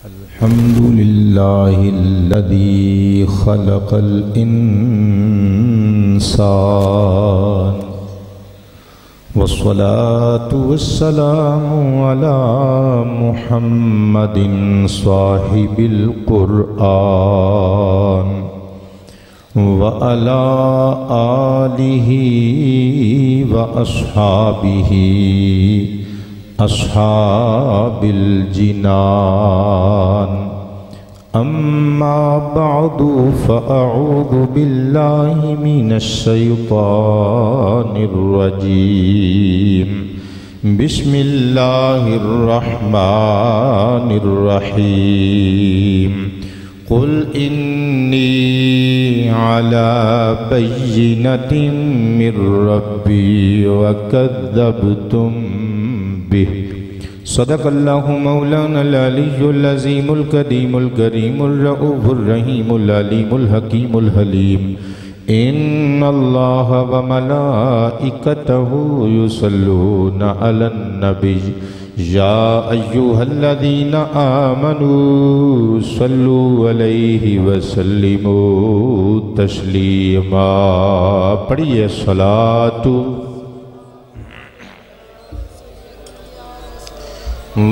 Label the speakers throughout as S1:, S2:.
S1: الحمد لله الذي خلق الإنسان والصلاة والسلام على محمد صاحب القرآن وعلى آله وأصحابه أصحاب الجنان أما بعد فأعوذ بالله من الشيطان الرجيم بسم الله الرحمن الرحيم قل إني على بينة من ربي وكذبتم به صدق الله مولانا العلي العظيم الكريم الكريم الرؤوف الرحيم العليم الحكيم الحليم إن الله وملائكته يصلون على النبي يا أيها الذين آمنوا صلوا عليه وسلموا تسليما پڑھیے صلاۃ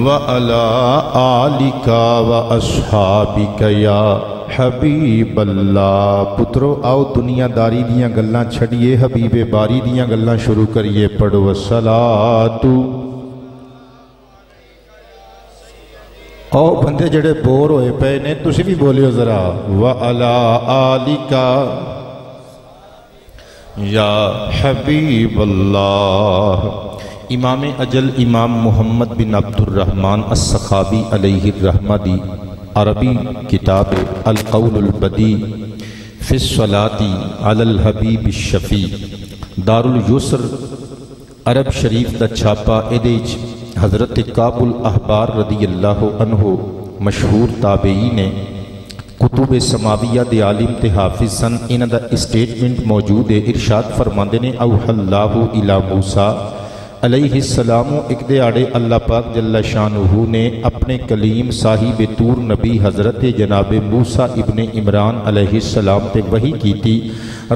S1: وَعَلَىٰ آلِكَ وَأَصْحَابِكَ يَا حبیب اللہ۔ پترو آؤ دنیا داری دیاں گلاں چھڑیے حبیب باری دیاں گلاں شروع کریے پڑھو الصلاۃ۔ آؤ بندے جڑے بور ہوئے پے نے تسی بھی بولیو ذرا وَعَلَىٰ آلِكَ یا حبیب اللہ۔ امام اجل امام محمد بن عبد الرحمن السخاوی علیہ الرحمہ دی عربی کتاب القول البدیع فی الصلاۃ علی الحبیب الشفیع دار الیسر عرب شریف دا چھاپا ایدیج حضرت کعب الاحبار رضی اللہ عنہ مشہور تابعی نے کتب سماویہ دے عالم تے حافظ سن۔ انہ دا اسٹیٹمنٹ موجود ہے، ارشاد فرماندے نے اوحی اللہ الی موسیٰ علیہ السلام ایک دیاڑے اللہ پاک جل شانہ نے اپنے کلیم صاحب طور نبی حضرت جناب موسیٰ ابن عمران علیہ السلام تے وحی کی تھی۔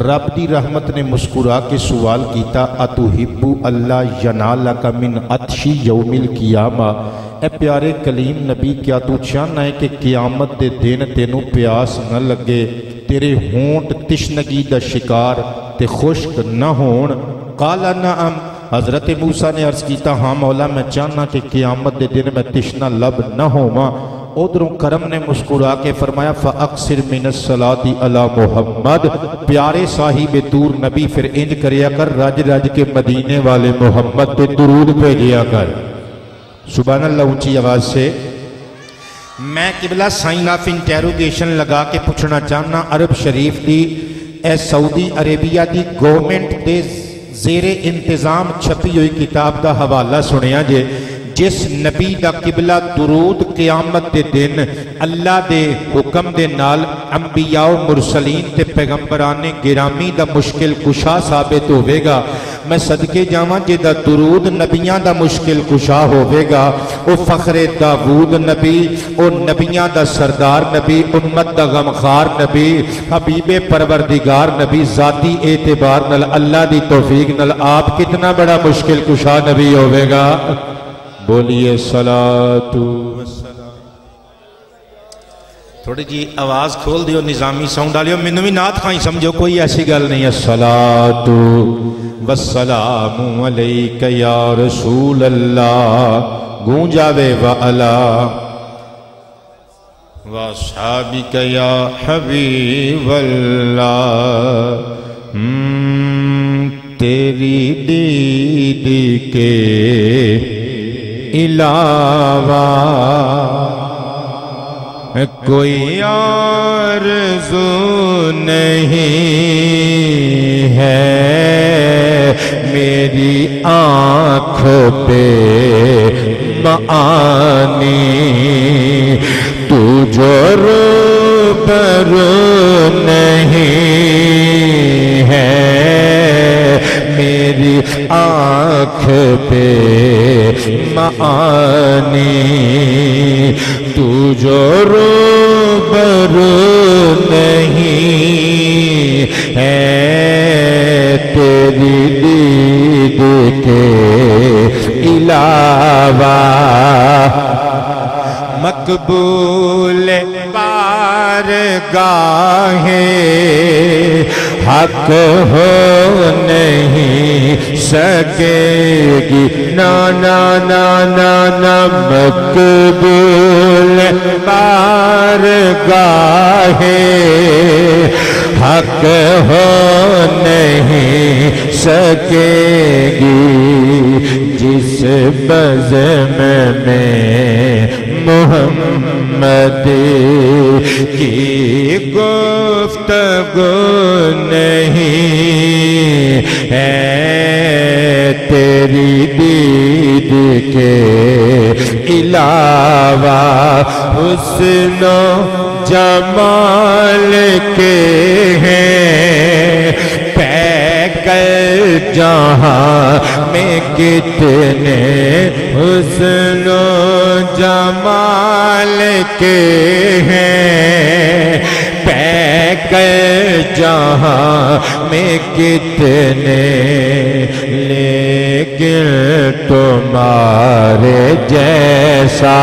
S1: رب دی رحمت نے مسکرا کے سوال کیتا اتحب اللہ ینالک من عطشی یوم القیامہ، اے پیارے کلیم نبی کیا تو چاہنا ہے کہ قیامت دے دن تینوں پیاس نہ لگے، تیرے ہونٹ تشنگی دا شکار تے خشک نہ ہون؟ قال نعم، حضرت موسیٰ نے عرض کیتا ہاں مولا میں چاہنا کہ قیامت دے دن میں تشنہ لب نہ ہوما۔ ادھروں کرم نے مسکرا کے فرمایا فَأَقْصِرْ مِنَ الصَّلَاةِ عَلَى محمد، پیارے صاحب طور نبی پھر انج کریا کر رج رج کے مدینے والے محمد پہ درود بھیجیا کر۔ سبحان اللہ اونچی آواز سے۔ میں قبلہ سائن آف انٹیروگیشن لگا کے پوچھنا چاہنا عرب شریف دی اے سعودی عربیہ دی گورنمنٹ دے زیر انتظام چھپی ہوئی کتاب دا حوالہ سنیا جے، جس نبی دا قبلہ درود قیامت دے دن اللہ دے حکم دے نال انبیاء و مرسلین تے پیغمبران گرامی دا مشکل کشا ثابت ہوئے گا۔ میں صدقے جاواں جے دا درود نبیاں دا مشکل کشا ہوئے گا، او فخر داود نبی، او نبیاں دا سردار نبی، امت دا غمخار نبی، حبیب پروردگار نبی، ذاتی اعتبار نال اللہ دی توفیق نال آپ کتنا بڑا مشکل کشا نبی ہوئے گا۔ بولیے صلاۃ والسلام۔ تھوڑی جی آواز کھول دیو، نظامی ساؤنڈ ڈالیو، میں بھی نعت خواہی سمجھو، کوئی ایسی گل نہیں ہے۔ صلاۃ والسلام علیک یا رسول اللہ، گونجاوے وعلا واصحابک یا حبیب اللہ، تیری دید کے علاوہ کوئی آرزو نہیں ہے، میری آنکھوں پہ معانی تو جو روبرو نہیں ہے، میری آنکھ پہ معانی، تو جو روبرو نہیں ہے تیری دید کے علاوہ، مقبول بارگاہ حق ہو نہیں سکے گی، نا نا نا نا نا، مقبول بارگاہ حق ہو نہیں سکے گی، جس بزم میں محمد کی گفتگو نہیں ہے تیری دید کے علاوہ، حسن و جمال کے ہیں پیکر جہاں میں کتنے، حسن و جمال کے ہیں پیکر جہاں میں کتنے، لیکن تمہارے جیسا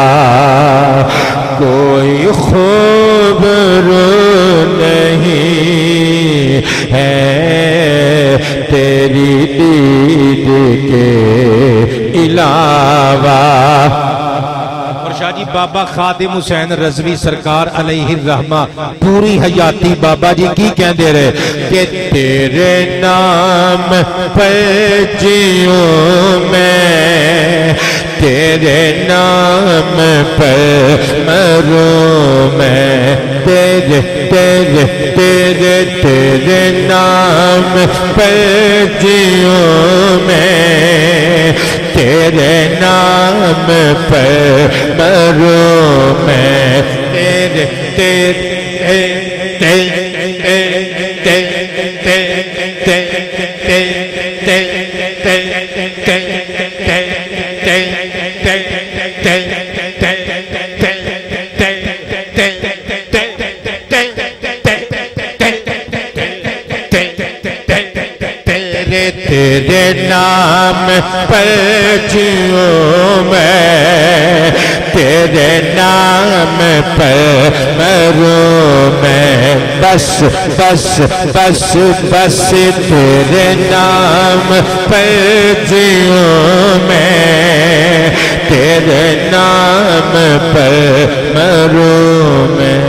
S1: کوئی خوب رو نہیں ہے تیری دید کے علاوہ۔ اور شاہ جی بابا خادم حسین رضوی سرکار علیہ الرحمہ پوری حیاتی بابا جی کی کہہ دے رہے کہ تیرے نام پر جیوں میں، تیرے نام پر مروں میں، تیرے تیرے تیرے تیرے نام پر جیوں میں، تیرے نام پر مروں میں، تیرے تیرے تیرے نام پر جیوں میں، تیرے نام پر مروں میں، بس بس بس بس تیرے نام پر جیوں میں، تیرے نام پر مروں میں،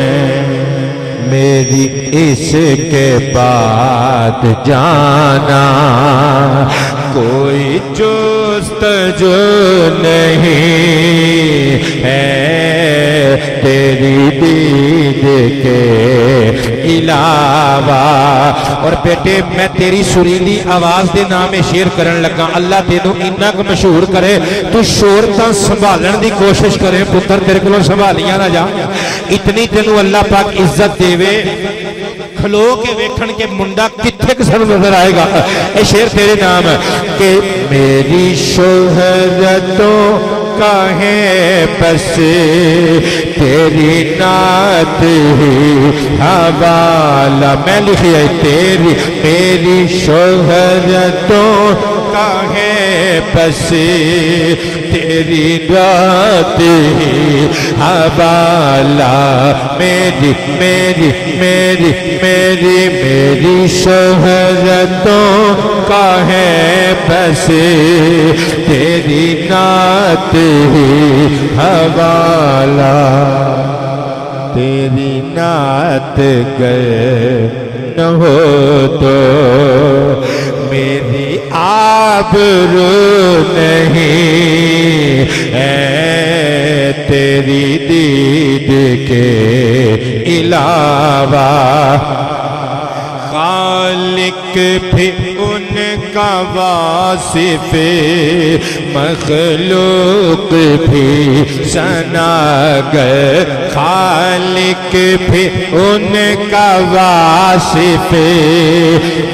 S1: میری اس کے بعد جانا کوئی جستجو نہیں ہے تیری دید کے علاوہ۔ اور بیٹے میں تیری سریلی آواز دے نام شیر کرن لگا، اللہ تینوں انہا کو مشہور کرے، تو شورتاں سنبھالن دی کوشش کرے پتر، تیرے کو سنبھالیاں نہ جا، اتنی تینوں اللہ پاک عزت دے وے، کھلو کے ویکھن کے منڈا کتھے کسن نظر آئے گا۔ اے شیر تیرے نام کہ میری شہرتوں کا ہے بس تیری نعت ہی حوالہ، میں لکھی ہے تیری میری شہرتوں کا ہے بس تیری نعت ہی حوالہ، میری میری میری میری میری شہرتوں کا ہے بس تیری نعت ہی حوالہ، تیری نعت گر نہ ہو تو میری آبرو نہیں ہے تیری دید کے علاوہ۔ خالق بھی ان کا واصف مخلوق بھی ثناگر خالق بھی ان کا واصف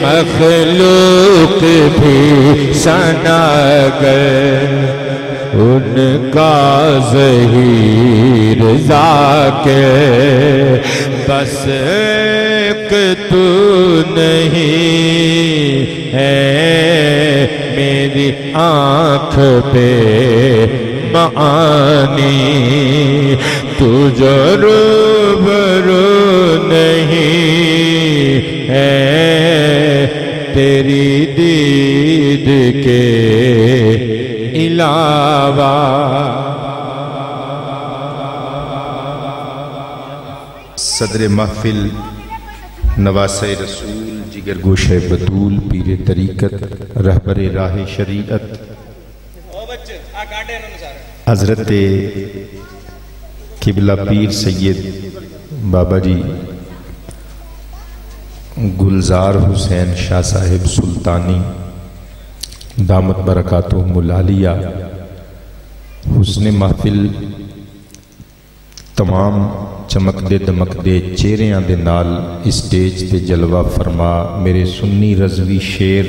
S1: مخلوق بھی ثناگر ان کا ظہیر ذاکر بس ایک تو نہیں ہے میری آنکھ پہ معانی تو جو روبرو نہیں ہے تیری دید کے علاوہ صدر محفل نواسہ رسول جگر گوشہ بطول پیر طریقت رہبر راہ شریعت حضرت قبلہ پیر سید بابا جی گلزار حسین شاہ صاحب سلطانی دامت برکاتہم العالیہ حسن محفل تمام چمک دے دمک دے چہریاں دے نال اسٹیج تے جلوہ فرما میرے سنی رضوی شیر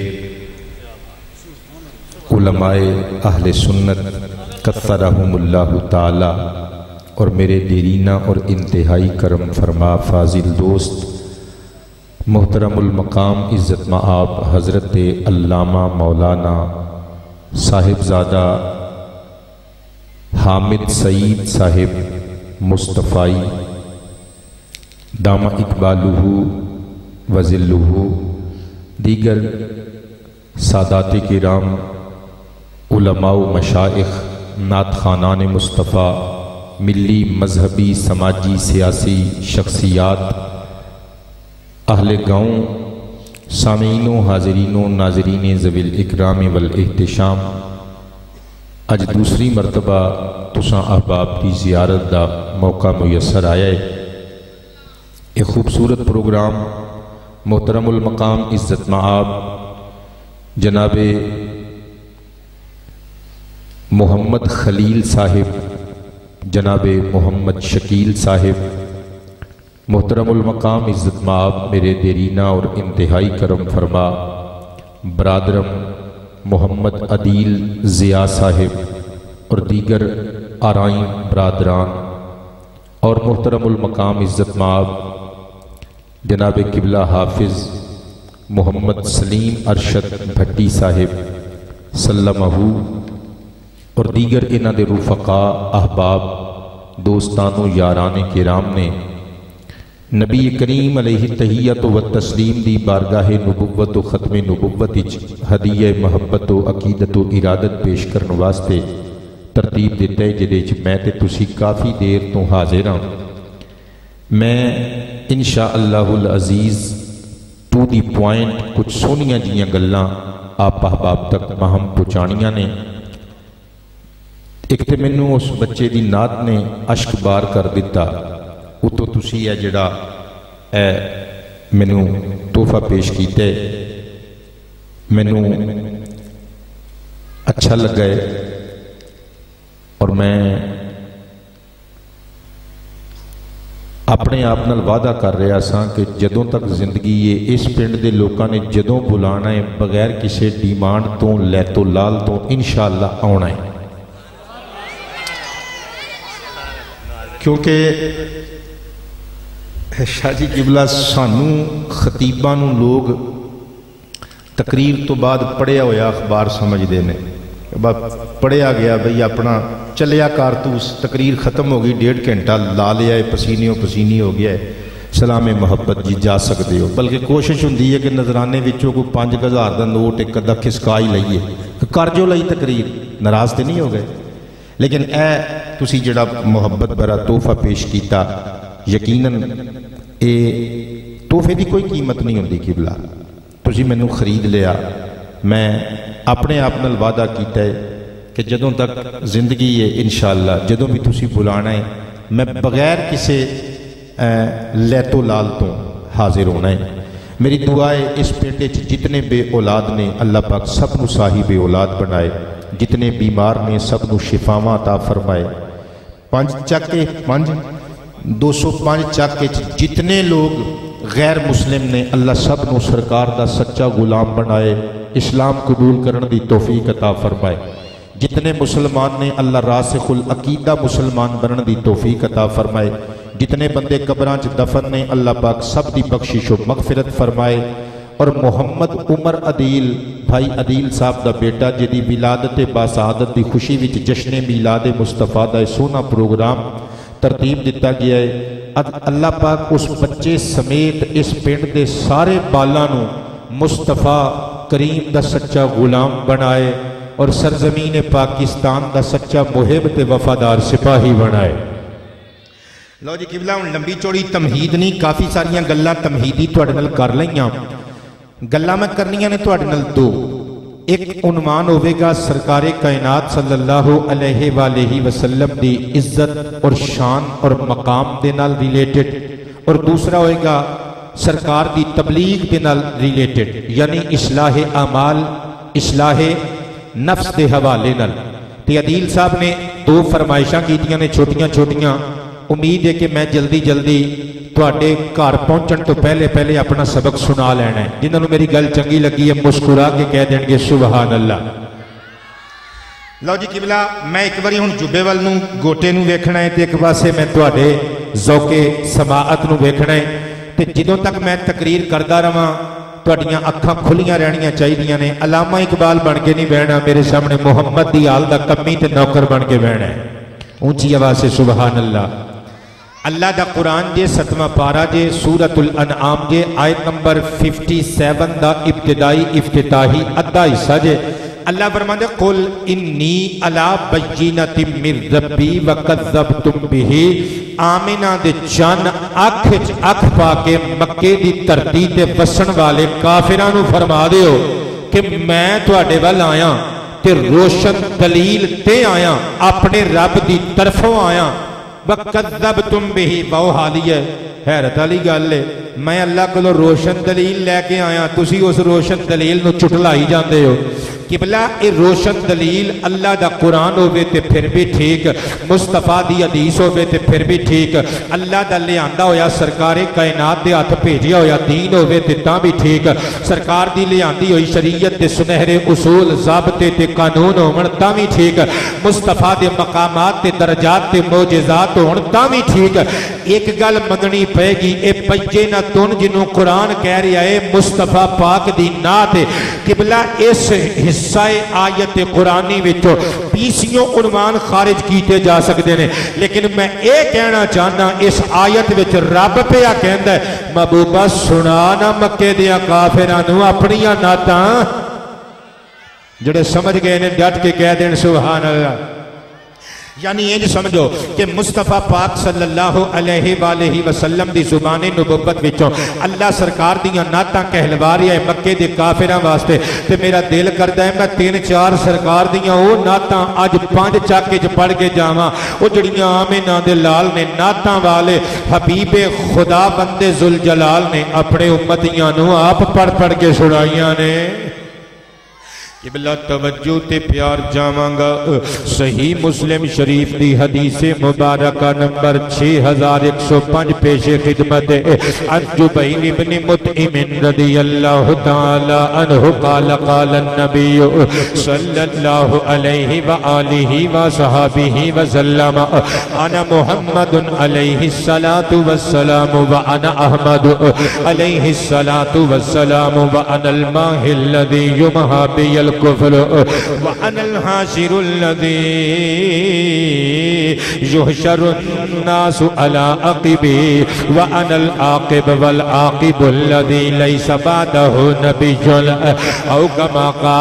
S1: علماء اہل سنت کثرہم اللہ تعالی اور میرے دیرینہ اور انتہائی کرم فرما فاضل دوست محترم المقام عزت مآب حضرت علامہ مولانا صاحبزادہ حامد سعید صاحب مصطفی دامہ اقبالہ وذلہ دیگر سادات کرام علماء و مشائخ نعت خوانان مصطفیٰ ملی مذہبی سماجی سیاسی شخصیات اہل گاؤں سامعین و حاضرین و ناظرین ذوی الاکرام والاحتشام اج دوسری مرتبہ تساں احباب کی زیارت دا موقع میسر آیا ہے ایک خوبصورت پروگرام محترم المقام عزت مآب جناب محمد خلیل صاحب جناب محمد شکیل صاحب محترم المقام عزت مآب میرے دیرینہ اور انتہائی کرم فرما برادرم محمد عدیل ضیاء صاحب اور دیگر آرائیں برادران اور محترم المقام عزت مآب جناب قبلہ حافظ محمد سلیم ارشد بھٹی صاحب سلمہ اور دیگر انہاں دے رفقاء احباب دوستان و یاران کرام نے نبی کریم علیہ تحیت و تسلیم دی بارگاہ نبوت و ختم نبوت ہدیہ محبت و عقیدت و ارادت پیش کرن واسطے ترتیب دیتا ہے جدے میں تے تسی کافی دیر تو حاضر ہوں میں انشاءاللہ العزیز ٹو دی پوائنٹ کچھ سونیاں جیاں گلاں آپ احباب تک مہم پہنچانیاں نے ایک تے مینوں اس بچے دی نعت نے اشک بار کر دیتا اتو تسی ہے جڑا مینوں تحفہ پیش کیتے مینوں اچھا لگا ہے اور میں اپنے آپ نال وعدہ کر رہا سا کہ جدوں تک زندگی ہے اس پنڈ دے لوکاں نے جدوں بلانا ہے بغیر کسی ڈیمانڈ تو لیتو لال تو انشاءاللہ آنا ہے کیونکہ شاہ جی قبلہ سانو خطیباں نو لوگ تقریر تو بعد پڑھیا ہویا اخبار سمجھ دینے پڑھیا گیا بھئی اپنا چلیا کارتوس تقریر ختم ہو گئی 1.5 گھنٹہ لا لیا ہے پسینی ہو گیا ہے سلام محبت جی جا سکتے ہو بلکہ کوشش ہوندی ہے کہ نظرانے وچوں کوئی 5,000 دا نوٹ ایک ادھا کھسکا ہی لئیے کر جو لئی تقریر ناراض تے نہیں ہو گئے لیکن اے تسی جڑا محبت برا تحفہ پیش کیتا یقیناً اے تحفے دی کوئی قیمت نہیں ہوندی قبلہ تسی مینوں خرید لیا میں اپنے آپ نال وعدہ کیتا ہے کہ جدوں تک زندگی ہے انشاءاللہ جدوں بھی تسی بلانا ہے میں بغیر کسے لیتو لال تو حاضر ہونا ہے میری دعا ہے اس پنڈ جتنے بے اولاد نے اللہ پاک سب نو صاحب اولاد بنائے، جتنے بیمار نے سب نو شفاواں عطا فرمائے۔ 5 چکے 205 چکے جتنے لوگ غیر مسلم نے اللہ سب نو سرکار دا سچا غلام بنائے، اسلام قبول کرن دی توفیق عطا فرمائے۔ جتنے مسلمان نے اللہ راسخ العقیدہ مسلمان بنن دی توفیق عطا فرمائے۔ جتنے بندے قبراں چ دفن نے اللہ پاک سب دی بخشش و مغفرت فرمائے۔ اور محمد عمر عدیل بھائی عدیل صاحب دا بیٹا جدی ولادت باسعادت دی خوشی وچ جشن میلاد مصطفیٰ دا سونا پروگرام ترتیب دیتا گیا ہے، اللہ پاک اس بچے سمیت اس پنڈ دے سارے بالاں نو مصطفیٰ کریم دا سچا غلام بنائے اور سرزمین پاکستان دا سچا محب تے وفادار سپاہی بنائے۔ لو جی قبلہ ہن لمبی چوڑی تمہید نہیں، کافی ساریاں گلاں تمہیدی تواڈے نال کر لئیاں، گلاں میں کرنیاں نے تواڈے نال 2۔ ایک عنوان ہوئے گا سرکار کائنات صلی اللہ علیہ وآلہ وسلم دی عزت اور شان اور مقام دے نال ریلیٹڈ، اور دوسرا ہوئے گا سرکار دی تبلیغ دے نال ریلیٹڈ، یعنی اصلاح اعمال، اصلاح نفس دے حوالے نال۔ تے عدیل صاحب نے 2 فرمائشاں کیتیاں نے چھوٹیاں چھوٹیاں، امید ہے کہ میں جلدی جلدی تواڈے گھر پہنچن تو پہلے اپنا سبق سنا لینا ہے۔ جنہاں نوں میری گل چنگی لگی ہے مسکرا کے کہہ دیں گے سبحان اللہ۔ لو جی قبلہ میں ایک باری ہن جبے ول نوں گوٹے نوں ویکھنا ہے تے ایک پاسے میں تواڈے ذوق سماعت نوں ویکھنا ہے، تے جدوں تک میں تقریر کردا رہاں تواڈیاں اکھاں کھلیاں رہنیاں چاہیدیاں نے، علامہ اقبال بن کے نہیں بہنا میرے سامنے، محمد دی آل دا کمی تے نوکر بن کے بہنا ہے۔ اونچی آواز سے سبحان اللہ۔ اللہ دا قرآن جے 7واں پارہ جے سورۃ الانعام جے آیت نمبر 57 دا ابتدائی افتتاحی ادھا حصہ جے، اللہ فرماندے قل انی علی بینۃ من ربی وکذبتم بہ۔ آمینہ دے چن اکھ پا کے مکے دی دھرتی تے وسن والے کافراں نوں فرما دیو کہ میں تواڈے ول آیا تے روشن دلیل تے آیا، اپنے رب دی طرفوں آیا۔ وَقَذَّبْتُمْ بِهِ بہو حالی ہے، حیرت والی گل ہے، میں اللہ کو روشن دلیل لے کے آیا، تسی اس روشن دلیل نو چٹلائی جاندے ہو۔ قبلہ اے روشن دلیل اللہ دا قرآن ہوئے تے پھر بھی ٹھیک، مصطفیٰ دی حدیث ہوئے تے پھر بھی ٹھیک، اللہ دا لے آندہ ہویا سرکار کائنات دے ہاتھ بھیجیا ہویا دین ہوئے تے تاں بھی ٹھیک، سرکار دی لے آندی ہوئی شریعت تے سنہرے اصول ضابطے تے قانون ہون تاں بھی ٹھیک، مصطفیٰ دے مقامات تے درجات تے معجزات ہون تاں بھی ٹھیک۔ ایک گل منگنی پے گی، اے پجے نہ تن جنوں قرآن کہہ رہا ہے مصطفیٰ پاک دی نات ہے۔ قبلہ اس حصہ آیت قرآنی وچوں 20 عنوان خارج کیتے جا سکتے ہیں، لیکن میں اے کہنا چاہنا اس آیت وچ رب پہ کہندا ہے محبوبہ سنا نہ مکے دیا کافرانوں اپنیاں ناتاں، جڑے سمجھ گئے نے ڈٹ کے کہہ دین سبحان اللہ۔ یعنی یہ سمجھو کہ مصطفیٰ پاک صلی اللہ علیہ وآلہ وسلم دی زبان نبوت وچوں اللہ سرکار دیاں ناتاں کہلوا رہا ہے مکے دے کافراں واسطے، تے میرا دل کردا ہے میں 3-4 سرکار دیاں او ناتاں اج 5 چاکے چ پڑھ کے جاواں، او جڑیاں آمینہ دے لال نے ناتاں والے حبیب خدا بندے ذوالجلال نے اپنے امتیاں نو آپ پڑھ کے سنائیاں نے۔ قبلہ توجہ تے پیار جاواں گا، صحیح مسلم شریف دی حدیث مبارکہ نمبر 6105 پیش خدمت ہے۔ عن جبیر بن مطعم رضی اللہ تعالی عنہ قال قال النبی صلی اللہ علیہ وآلہ وصحابہ وسلم انا محمد علیہ الصلاة والسلام وانا احمد علیہ الصلاة والسلام وانا الماہ الذی یمحا بی الكفر وأنا الحاشر الذي يحشر الناس على عقبي وأنا العاقب والعاقب الذي ليس بعده نبي أو كما قال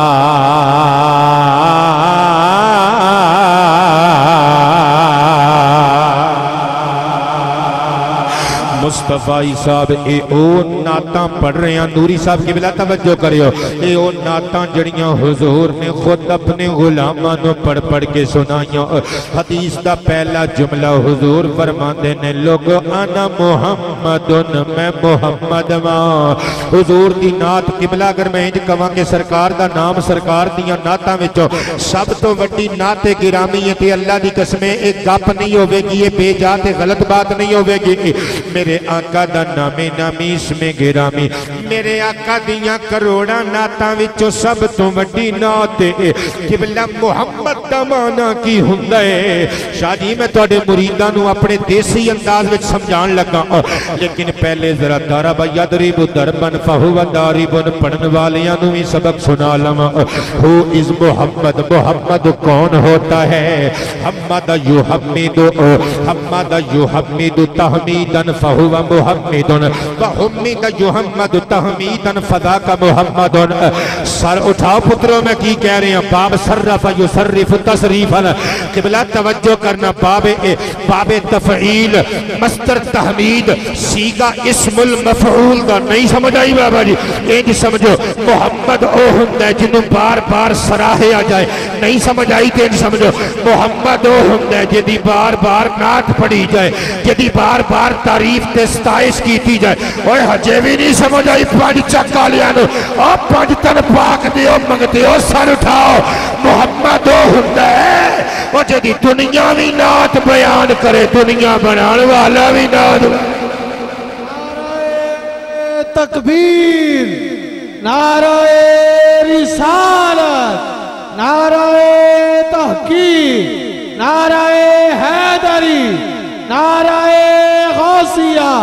S1: مصطفی صاحب اے او نعتاں پڑھ رہے ہیں نوری صاحب کی بلا توجہ کریو اے او نعتاں جڑیاں حضور نے خود اپنے غلاماں نو پڑھ پڑھ کے سنائیاں حدیث دا پہلا جملہ حضور فرماندے نے لوگو انا محمدن میں محمد ماں حضور دی نعت قبلہ اگر میں انج کہاں کہ سرکار دا نام سرکار دیاں نعتاں وچوں سب تو وڈی نعت گرامی ہے تے اللہ دی قسمیں ایک گپ نہیں ہوے گی یہ بے جا تے غلط بات نہیں ہوے گی میرے آقا دا نام نامی اس میں گرامی میرے آقا دیاں کروڑاں نعتاں وچوں سب تو وڈی نعت ہے قبلہ محمد دا معنی کی ہوندا ہے شاہ جی میں تواڈے مریداں نو اپنے دیسی انداز وچ سمجھان لگا لیکن پہلے ذرا ضرب یضرب ضربا فهو ضارب پڑھن والیاں نو بھی سبق سنا لواں ہو از محمد محمد کون ہوتا ہے حمد یحمد حمد یحمد تحمیدا فهو محمد وحمد یحمد تحمیدا فذاک محمد سر اٹھاؤ پتروں میں کی کہہ رہے ہیں باب صرف یصرف تصریفا قبلہ توجہ کرنا باب تفعیل مصدر تحمید سیغہ اسم المفعول دا نہیں سمجھ آئی بابا جی ایک سمجھو محمد او ہندہ جنہوں بار بار سراہے آ جائے نہیں سمجھ آئی تے سمجھو محمد او ہندہ جدی بار بار نعت پڑھی جائے جدی بار بار تعریف تے ستائش کیتی جائے اوہ حجے بھی نہیں سمجھ آئی پانچ چکا لیانو اور پانچ تن پاک دیو منگتے ہو سر اٹھاؤ محمد او ہندہ ہے وہ جدی دنیا بھی نعت بیان کرے دنیا بنان والا بھی نعت تکبیر نعرہ رسالت نعرہ تحقیق نعرہ حیدری نعرہ غوثیہ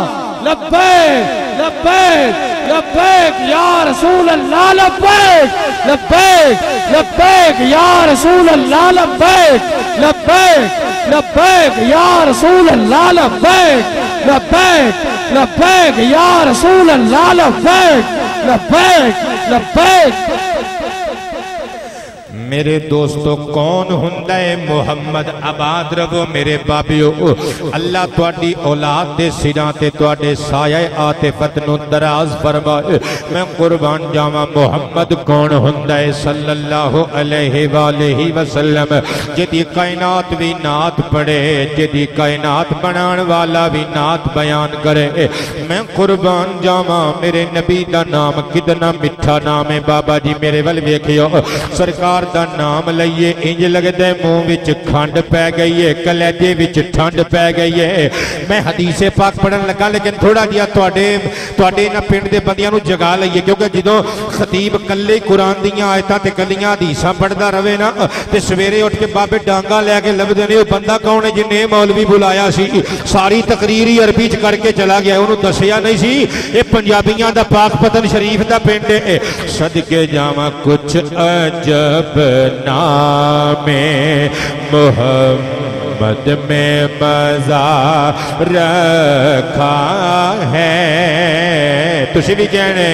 S1: لبیک لبیک لبیک یا رسول اللہ لبیک لبیک لبیک یا رسول اللہ لبیک لبیک لبیک یا رسول اللہ لبیک لبیک لبیک یا رسول اللہ لبیک لبیک لبیک میرے دوستو کون ہندہ محمد آباد رہو میرے بابیو اللہ تواڈی اولاد دے سراں تے تواڈے سایہ عاطفت نو دراز فرمائے میں قربان جاواں محمد کون ہندہ صلی اللہ علیہ وآلہ وسلم جدی کائنات بھی نعت پڑھے جدی کائنات بنان والا بھی نعت بیان کرے میں قربان جاواں میرے نبی دا نام کتنا مٹھا نام ہے بابا جی میرے ول ویکھیو سرکار دا نام لئیے انج لگتے منہ وچ کھنڈ پہ گئی ہے کلیجے وچ ٹھنڈ پہ گئی ہے میں حدیث پاک پڑھن لگا لیکن تھوڑا جیا تواڈے نہ پنڈ دے بندیاں نو جگا لئیے کیونکہ جدوں خطیب کلے قرآن دیاں آیتاں تے کلیاں حدیثاں پڑھدا رہے نا تے سویرے اٹھ کے بابے ڈانگا لے کے لبدے نے او بندہ کون ہے جن نے مولوی بلایا سی ساری تقریر ہی عربی چ کر کے چلا گیا انہوں دسیا نہیں سی اے پنجابیاں دا پاک پتن شریف دا پنڈ ہے صدقے جاواں کچھ عجب نام محمد میں مزہ رکھا ہے تسی بھی کہنے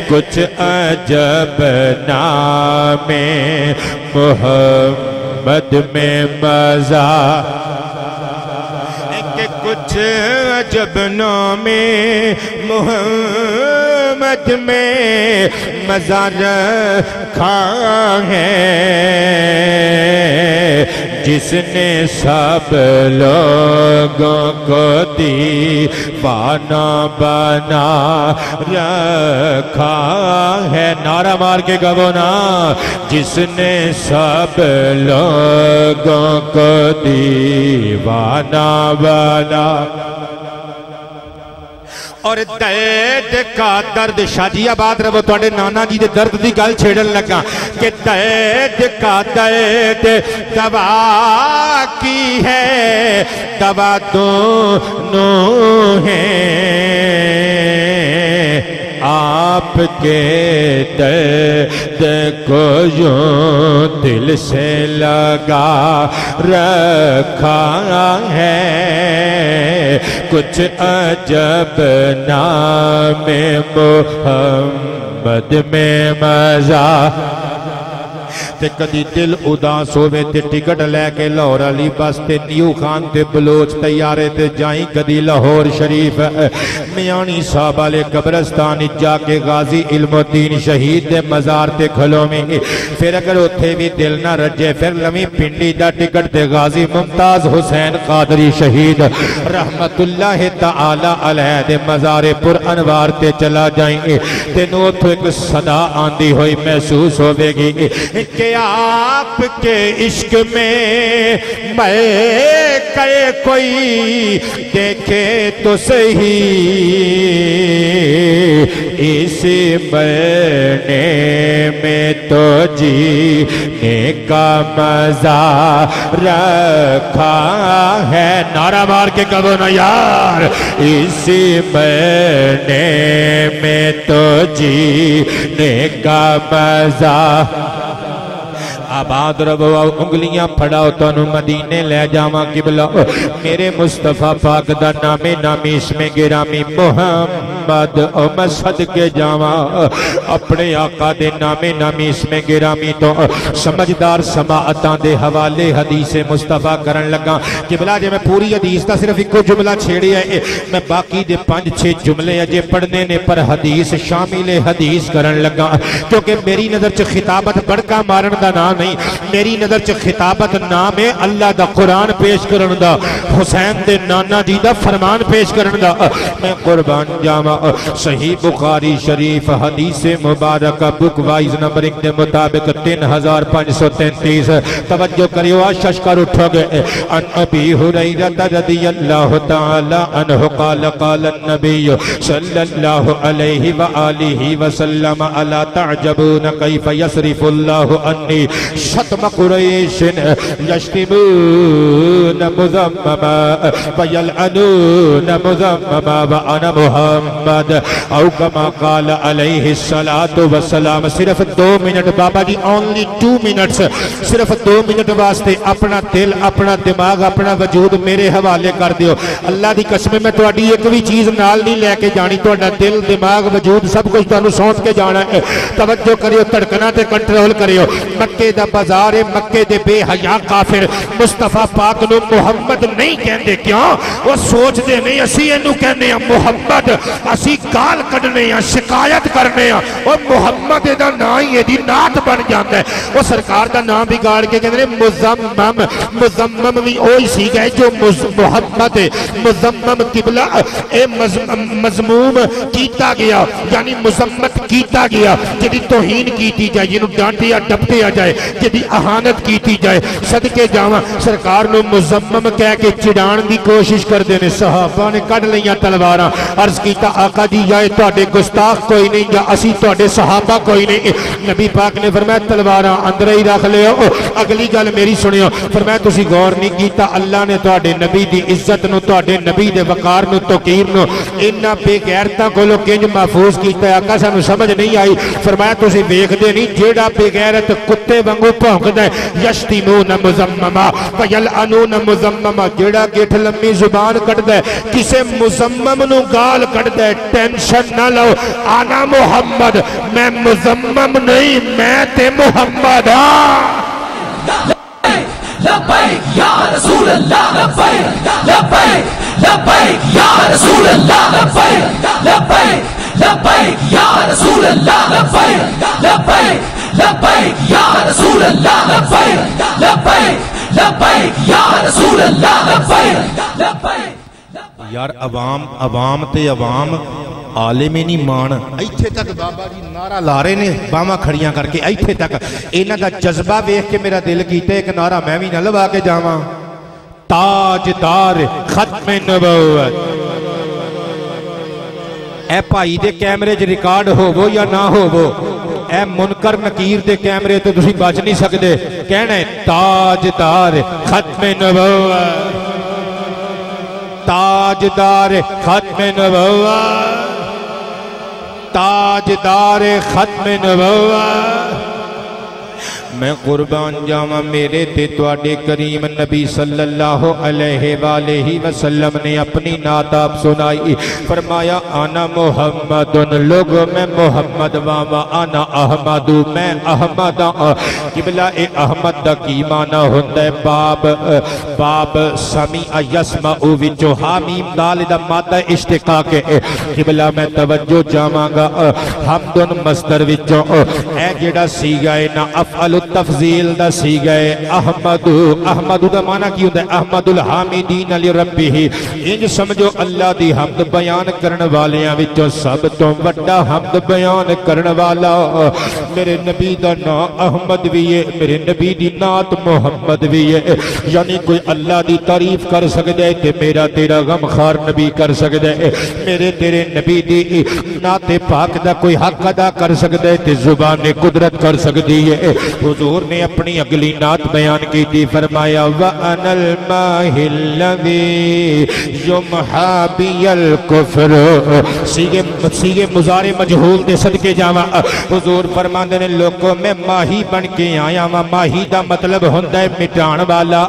S1: کچھ عجب نام محمد میں مزہ کچھ عجب نام محمد میں مزہ رکھا ہے جس نے سب لوگوں کو دیوانہ بنا رکھا ہے نعرہ مار کے گو نا جس نے سب لوگوں کو دیوانہ بنا اور درد کا درد شاجی آباد رہو توڑے نانا جی دے درد دی گل چھیڑن لگا کہ درد کا درد دوا کی ہے دوا دونوں ہیں آپ کے درد کو یوں دل سے لگا رکھا ہے کچھ عجب نام محمد میں مزہ تے کدی دل اداس ہوئے تے ٹکٹ لے کے لاہور علی بس تے نیو خان تے بلوچ تیارے تے جائیں کدی لاہور شریف میانی صاحب والے قبرستان جا کے غازی علم الدین شہید دے مزار تے کھلو میں پھر اگر اتھے بھی دل نہ رجے پھر لمی پنڈی دا ٹکٹ تے غازی ممتاز حسین قادری شہید رحمت اللہ تعالی علیہ دے مزار پر انوار تے چلا جائیں گے تے نو تو ایک صدا آندھی ہوئی محسوس ہوئے گی کہ آپ کے عشق میں میں کہے کوئی دیکھے تو صحیح اس مرنے میں تو جینے کا مزہ رکھا ہے نعرہ مار کے کہو نا یار اس مرنے میں تو جینے کا مزہ آباد ربو انگلیاں پھڑاؤ تو انہوں مدینے لے جاواں قبلہ میرے مصطفیٰ پاک دا نام نامی اسم گرامی محمد او میں صدقے جاواں اپنے آقا دے نام نامی اسم گرامی تو سمجھدار سماعتاں دے حوالے حدیث مصطفیٰ کرن لگا قبلہ جے میں پوری حدیث دا صرف ایک جملہ چھیڑی ہے میں باقی دے 5-6 جملے اجے پڑھنے نے پر حدیث شامل حدیث کرن لگا کیونکہ میری نظر چ خطابت بڑکا مارن دا نام نہیں میری نظر چ خطابت نام ہے اللہ دا قرآن پیش کرن دا حسین دے نانا جی دا فرمان پیش کرن دا میں قربان جاواں صحیح بخاری شریف حدیث مبارکہ بک وائز نمبر 1 دے مطابق 3533 توجہ کریو ششکر اٹھو گئے ان ابی ہریرہ رضی اللہ تعالی عنہ قال قال النبی صلی اللہ علیہ وآلہ وسلم الا تعجبون کیف یصرف اللہ عنی شتم قریش یشتمون مذمما ویلعنون مذمما وانا محمد او کما قال علیہ السلام صرف 2 منٹ بابا جی only 2 منٹس صرف 2 منٹ واسطے اپنا دل اپنا دماغ اپنا وجود میرے حوالے کر دیو اللہ دی قسم میں تواڈی ایک بھی چیز نال نہیں لے کے جانی تواڈا دل دماغ وجود سب کچھ تانوں سونپ کے جانا ہے توجہ کریو دھڑکنا تے کنٹرول کریو مکے دا بازار مکے دے بے حیا کافر مصطفیٰ پاک نو محمد نہیں کہندے کیوں وہ سوچ دے نہیں اسی اینو کہنے ہیں محمد اسی گال کڈنے ہیں شکایت کرنے ہیں اور محمد دا نام ہی دی نعت بن جاندا ہے وہ سرکار دا نام بگاڑ کے کہندے مزمم مزمم بھی اوہی سی گئے جو محمد مزمم قبلہ اے مضموم کیتا گیا یعنی مذمت کیتا گیا جدی توہین کیتی جائے جنہوں ڈانٹیا ڈپٹیا جائے جدی احانت کیتی جائے صدقے جاواں سرکار نو مزمم کہہ کے چڑان دی کوشش کر دینے صحابہ نے کڑ لیاں تلواراں عرض کیتا آقا جی یا تواڈے گستاخ کوئی نہیں یا اسی تواڈے صحابہ کوئی نہیں نبی پاک نے فرمایا تلواراں اندر ہی رکھ لیو اگلی گل میری سنیو فرمایا تسی غور نہیں کیتا اللہ نے تواڈے نبی دی عزت نو تواڈے نبی دے وقار نو توقیر نو انہاں بے غیرتاں کولوں کنج محفوظ کیتا ہے آقا سانو سمجھ نہیں آئی فرمایا تسی ویکھدے نہیں جیڑا بے غیرت کتے وانگو بھونکدا ہے یشتمون مذمما ویلعنون مذمما جیڑا گٹھ لمبی زبان کڈدا ہے کسے مذمم نو گال کڈدا ہے ٹینشن نہ لو آنا محمد میں مذمم نہیں میں تے محمد ہاں
S2: لبیک یا رسول اللہ لبیک لبیک لبیک یا رسول اللہ لبیک لبیک لبیک یا رسول اللہ لبیک لبیک لبیک یا رسول اللہ لبیک لبیک لبیک یا رسول اللہ لبیک لبیک
S1: یار عوام تے عوام عالم نہیں مان ایتھے تک بابا جی نعرہ لارے نے باواں کھڑیاں کر کے ایتھے تک انہاں دا جذبہ ویکھ کے میرا دل کیتا ایک نعرہ میں بھی نہ لوا کے جاواں تاجدار ختم نبوت اے بھائی دے کیمرے 'چ ریکارڈ ہوو یا نہ ہوو اے منکر نکیر دے کیمرے تو تسی بچ نہیں سکدے کہنا ہے تاجدار ختم نبوت تاجدار ختم نبوت تاجدار ختم نبوت میں قربان جاواں میرے تے تواڈے کریم نبی صلی اللہ علیہ وآلہ وسلم نے اپنی نعت آپ سنائی فرمایا انا محمد لوگوں میں محمد واما انا احمد میں احمد قبلہ احمد دا کی معنی ہوتا ہے باب سمیع یسمع وچو حامیم دال دا مادہ اشتقاق ہے قبلہ میں توجہ جاواں گا حمد مصدر وچو اے جڑا سیگا ہے نا افعل التفضیل دا سیگا ہے احمد دا معنی کی ہوتا ہے احمد الحامدین لربہ انج سمجھو اللہ دی حمد بیان کرن والیاں وچوں سب تو وڈا حمد بیان کرن والا میرے نبی دا نام احمد بھی ہے میرے نبی دی نعت محمد بھی ہے یعنی کوئی اللہ دی تعریف کر سکتا ہے تے میرا تیرا غمخوار نبی کر سکتا ہے میرے تیرے نبی دی نعت پاک دا کوئی حق ادا کر سکتا ہے تے زبان قدرت کر سکتی ہے حضور نے اپنی اگلی نعت بیان کی تھی فرمایا وَأَنَا الْمَاهِ الَّذِي يُمْحَى بِيَ الْكُفْرُ سیگے مضارع مجہول دے صدقے جاواں حضور فرماندے نے لوگوں میں ماہی بن کے آیا ہاں ماہی دا مطلب ہوتا ہے مٹان والا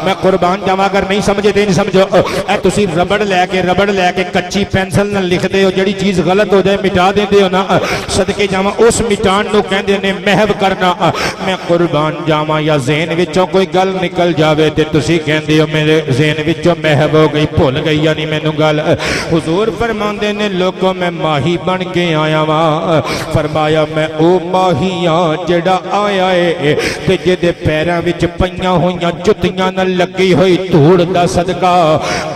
S1: میں قربان جاواں اگر نہیں سمجھے تے نہیں سمجھو اے تسی ربڑ لے کے کچی پینسل نہ لکھ دے ہو جڑی چیز غلط ہو جائے مٹا دیندے ہو نا صدقے جاواں اس مٹان نو کہندے نے محو کرنا میں قربان جاواں یا ذہن وچوں کوئی گل نکل جاوے تے تسی کہندے ہو میرے ذہن وچوں محو ہو گئی بھول گئی یعنی مینوں گل حضور فرماندے نے لوگوں میں ماہی بن کے آیا ہاں فرمایا میں او ماہی ہاں جڑا آیا ہے تے جدے پیراں وچ پئیاں ہویاں جتیاں نہ لگی ہوئی دھوڑ دا صدقہ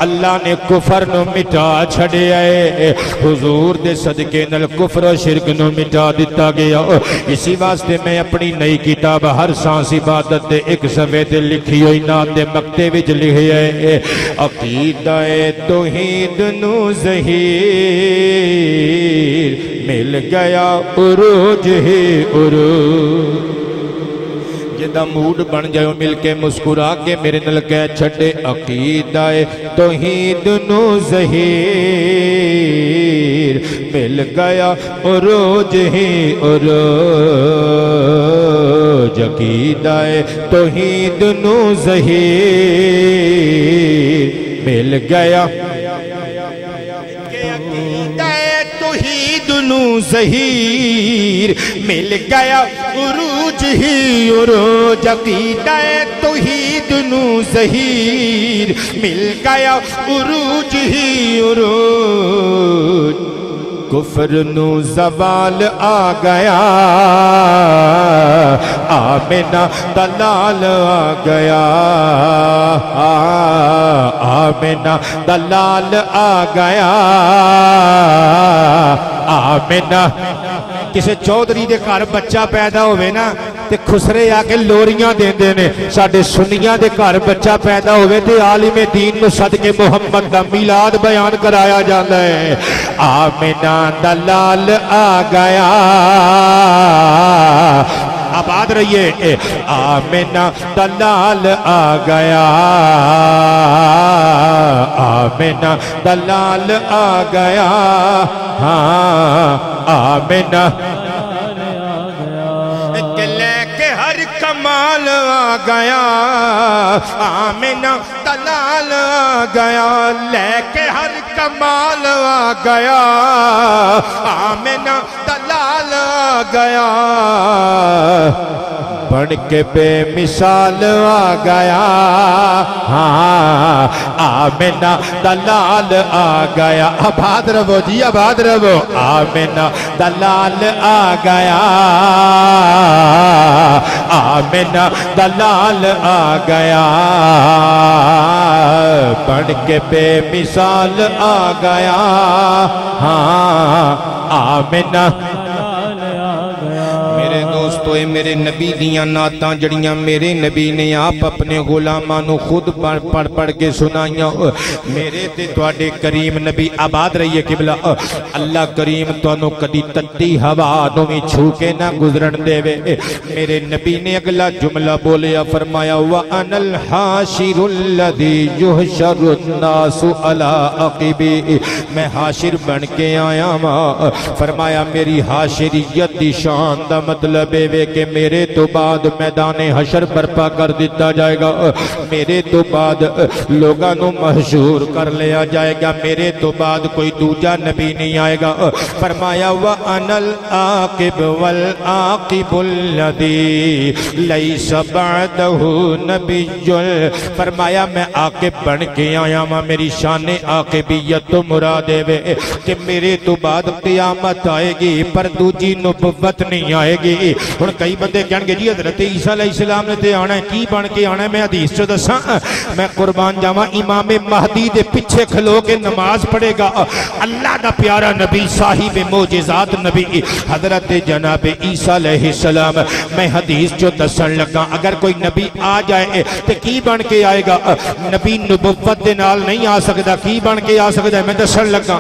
S1: اللہ نے کفر نو مٹا چھڑیا ہے حضور دے صدقے نال کفر و شرک نو مٹا دیتا گیا اسی واسطے میں اپنی نئی کتاب ہر سانس عبادت دے ایک صفحے تے لکھی ہوئی نعت دے مکتے وچ لکھیا ہے عقیدہ توحید نو ظہیر مل گیا عروج ہی عروج جدہ موڈ بن جائے مل کے مسکرا کے میرے نل کہہ چھڑے عقیدہ توحید نو ظہیر مل گیا عروج ہی عروج عقیدہ توحید نو ظہیر مل گیا توحید نو ظہیر مل گیا عروج ہی عروج عقیدہ توحید نو ظہیر مل گیا عروج ہی عروج کفر نو زوال آ گیا آمنہ دلال آ گیا آمنہ دلال آ گیا آمنہ کسے چودھری دے گھر بچہ پیدا ہوئے نا تے خسرے آ کے لوریاں دیندے نے ساڈے سنیاں دے گھر بچہ پیدا ہوئے تے عالم دین نو صدقے محمد دا میلاد بیان کرایا جاتا ہے آمنہ دلال آ گیا آباد رہیے آمنہ دلال آ گیا آمنہ دلال آ گیا ہاں آمنہ لے کے ہر کمال آ گیا آمنہ دلال آ گیا لے کے ہر کمال آ گیا آمنہ دلال آ گیا بن کے بے مثال آ گیا ہاں آمنہ دلال آ گیا آباد رہو جی آباد رہو آمنہ دلال آ گیا آمنہ دلال آ گیا بن کے بے مثال آ گیا ہاں آمنہ میرے دوستو اے میرے نبی دیاں نعتاں جڑیاں میرے نبی نے آپ اپنے غلاماں نو خود پڑھ کے سنائیاں میرے تے تواڈے کریم نبی آباد رہیے قبلہ اللہ کریم توانو کدی تتی ہوا نو بھی چھو کے نہ گزرن دے وے میرے نبی نے اگلا جملہ بولیا فرمایا وَأَنَا الْحَاشِرُ الَّذِي يُحْشَرُ النَّاسُ عَلَىٰ عَقِبِي میں حاشر بن کے آیا ماں فرمایا میری حاشریت دی شان دا مطلب ہے لگے کہ میرے تو بعد میدان حشر برپا کر دیتا جائے گا، میرے تو بعد لوگاں نو محشور کر لیا جائے گا، میرے تو بعد کوئی دوجا نبی نہیں آئے گا۔ فرمایا وَأَنَا الْعَاقِبُ وَالْعَاقِبُ الَّذِي لَيْسَ بَعْدَهُ نَبِيٌّ، فرمایا میں عاقب بن کے آیا ہاں، میری شان عاقبیت تو مراد ہے کہ میرے تو بعد قیامت آئے گی پر دوجی نبوت نہیں آئے گی۔ اور کئی بندے کہن گے جی حضرت عیسیٰ علیہ السلام نے تے آنا ہے، کی بن کے آنا ہے؟ میں حدیث چو دساں، میں قربان جاواں امام مہدی دے پیچھے کھلو کے نماز پڑھے گا اللہ دا پیارا نبی صاحب معجزات نبی حضرت جناب عیسیٰ علیہ السلام۔ میں حدیث جو دسن لگا اگر کوئی نبی آ جائے تو کی بن کے آئے گا؟ نبی نبوت دے نال نہیں آ سکتا، کی بن کے آ سکتا ہے؟ میں دسن لگا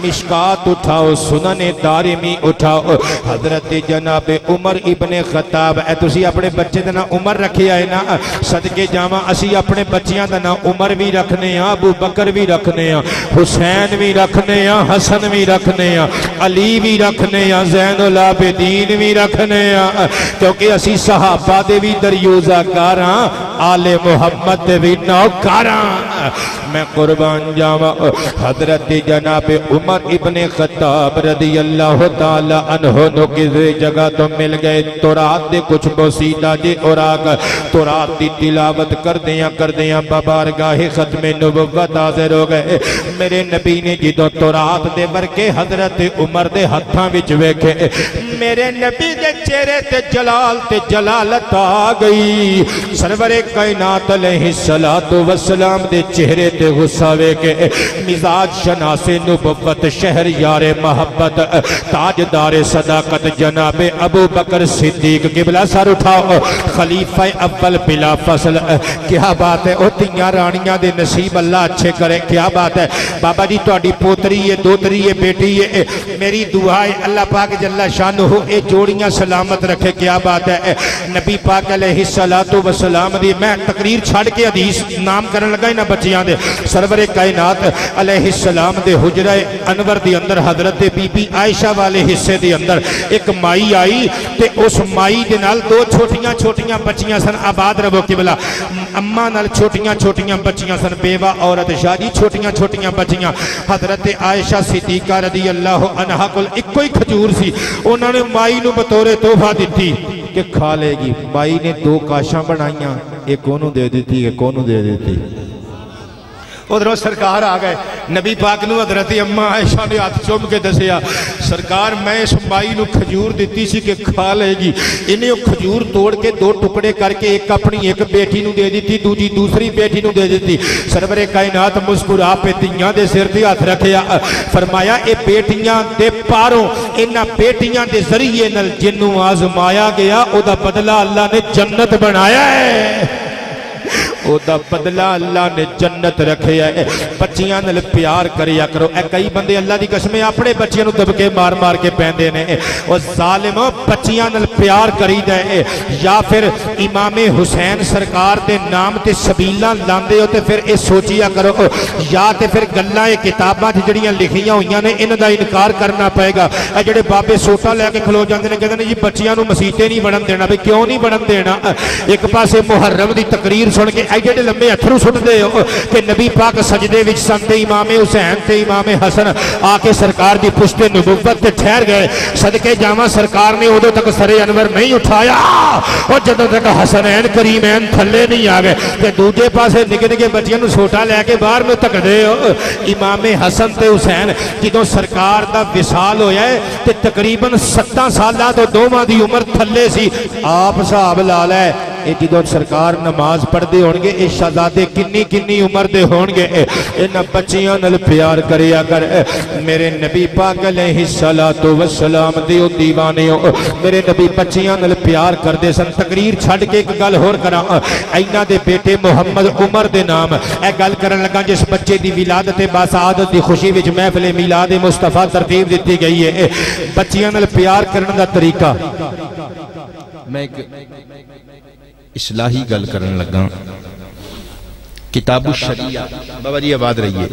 S1: مشکات اٹھاؤ، سنن دارمی اٹھاؤ، حضرت جناب عمر ابن خطاب، اے تسی اپنے بچے دا نام عمر رکھے آئے نا، صدقے جاواں اسی اپنے بچیاں دا نام عمر بھی رکھنے ہیں، ابو بکر بھی رکھنے ہیں، حسین بھی رکھنے ہیں، حسن بھی رکھنے ہیں، علی بھی رکھنے ہیں، زین العابدین بھی رکھنے ہیں، کیونکہ اسی صحابہ دے بھی دریوزہ کاراں، آل محمد دے بھی نوکاراں۔ میں قربان جاواں حضرت جناب عمر ابن خطاب رضی اللہ تعالی عنہ نو کسی جگہ تو مل گئے تورات دے کچھ بوسیدہ جے اوراق، تورات دی تلاوت کر دیاں ببارگاہ ختم نبوت حاضر ہو گئے۔ میرے نبی نے جدوں تورات دے ورکے حضرت عمر دے ہتھاں وچ ویکھے، میرے نبی دے چہرے تے جلال تے جلالت آ گئی۔ سرور کائنات علیہ السلام دے چہرے تے غصہ ویکھے، مزاج شناس نبوت، شہر یار محبت، تاجدار صداقت جناب ابو بکر صدیق قبلہ سر اٹھاؤ، خلیفہ اول بلا فصل۔ کیا بات ہے، او تیاں رانیاں دے نصیب اللہ اچھے کرے، کیا بات ہے۔ بابا جی تہاڈی پوتری ہے، دوتری ہے، بیٹی ہے، میری دعا ہے اللہ پاک جل شانہ اے جوڑیاں سلامت رکھے، کیا بات ہے۔ نبی پاک علیہ السلام دی میں تقریر چھڑ کے حدیث نام کرن لگا انہاں بچیاں دے، سرور کائنات علیہ السلام دے حجرہ انور دی اندر حضرت بی بی عائشہ والے حصے دی اندر ایک مائی آئی تے اس مائی دے نال دو چھوٹیاں چھوٹیاں بچیاں سن، آباد رہو قبلہ، اماں نال چھوٹیاں چھوٹیاں بچیاں سن، بیوہ عورت شادی چھوٹیاں چھوٹیاں بچیاں۔ حضرت عائشہ صدیقہ رضی اللہ عنہ کل ایک کوئی کھجور سی، انہوں نے مائی نو بطور تحفہ دیتی کہ کھا لے گی۔ مائی نے دو کاشاں بنائیاں، ایک کونوں دے دیتی، ایک کونوں دے دیتی۔ ادھروں سرکار آ گئے، نبی پاک نو حضرت اماں عائشہ نے ہاتھ چوم کے دسیا، سرکار میں اس مائی نو کھجور دیتی سی کہ کھا لے گی، انہیں کھجور توڑ کے دو ٹکڑے کر کے ایک اپنی ایک بیٹی نو دے دیتی، دوسری بیٹی نو دے دیتی۔ سرور کائنات مسکرا پہ تیاں دے سر تے ہاتھ رکھیا، فرمایا اے بیٹیاں دے پاروں، انہاں بیٹیاں دے ذریعے نال جنوں آزمایا گیا، او دا بدلہ اللہ نے جنت بنایا ہے، او دا بدلہ اللہ نے جنت رکھے ہے۔ بچیاں نال پیار کریا کرو، اے کئی بندے اللہ دی قسمیں اپنے بچیاں نو دبکے مار مار کے پہندے نے، او ظالمو بچیاں نال پیار کری دے، یا پھر امام حسین سرکار دے نام تے سبیلاں لاندے ہو تے پھر اے سوچیا کرو، یا تے پھر گلاں کتاباں جڑیاں لکھیاں ہوئیاں نے ان دا انکار کرنا پائے گا۔ اے جڑے بابے سوٹا لے کے کھلو جاندے نے کہندے نے جی بچیاں نو مسیتے نہیں بنن دینا، بھئی کیوں نہیں بنن دینا؟ ایک پاسے محرم دی تقریر سن کے ایڈے لمبے اتھرو سٹ دے ہو کہ نبی پاک سجدے وچ سن تے امام حسین تے امام حسن آ کے سرکار دی پشت نبوت تے ٹھہر گئے۔ صدقے جاواں سرکار نے ادو تک سر انور نہیں اٹھایا اور جدوں تک حسنین کریمین تھلے نہیں آ گئے تے دوجے پاسے نکے نکے بچیاں نو سوٹا لے کے باہر میں تک دے ہو۔ امام حسن تے حسین جدوں سرکار دا وصال ہویا ہے تے تقریباً 7 سالاں تو دوواں دی عمر تھلے سی، آپ صاحب لا لے اے جدوں سرکار نماز پڑھ دے ہونگے اے شہزادے کنی عمر دے ہونگے، انہاں بچیاں نال پیار کریا کر۔ میرے نبی پاک علیہ السلام دیو دیوانیوں، میرے نبی بچیاں نال پیار کر دے سن۔ تقریر چھڑ کے ایک گل ہور کراں، ایناں دے بیٹے محمد عمر دے نام اے گل کرن لگا جس بچے دی ولادت باسعادت دی خوشی وچ محفل میلاد مصطفیٰ ترتیب دتی گئی ہے۔ بچیاں نال پیار کرن دا طریقہ میں ایک اصلاحی گل کرن لگا، کتاب الشریعہ، بابا جی آباد رہیے،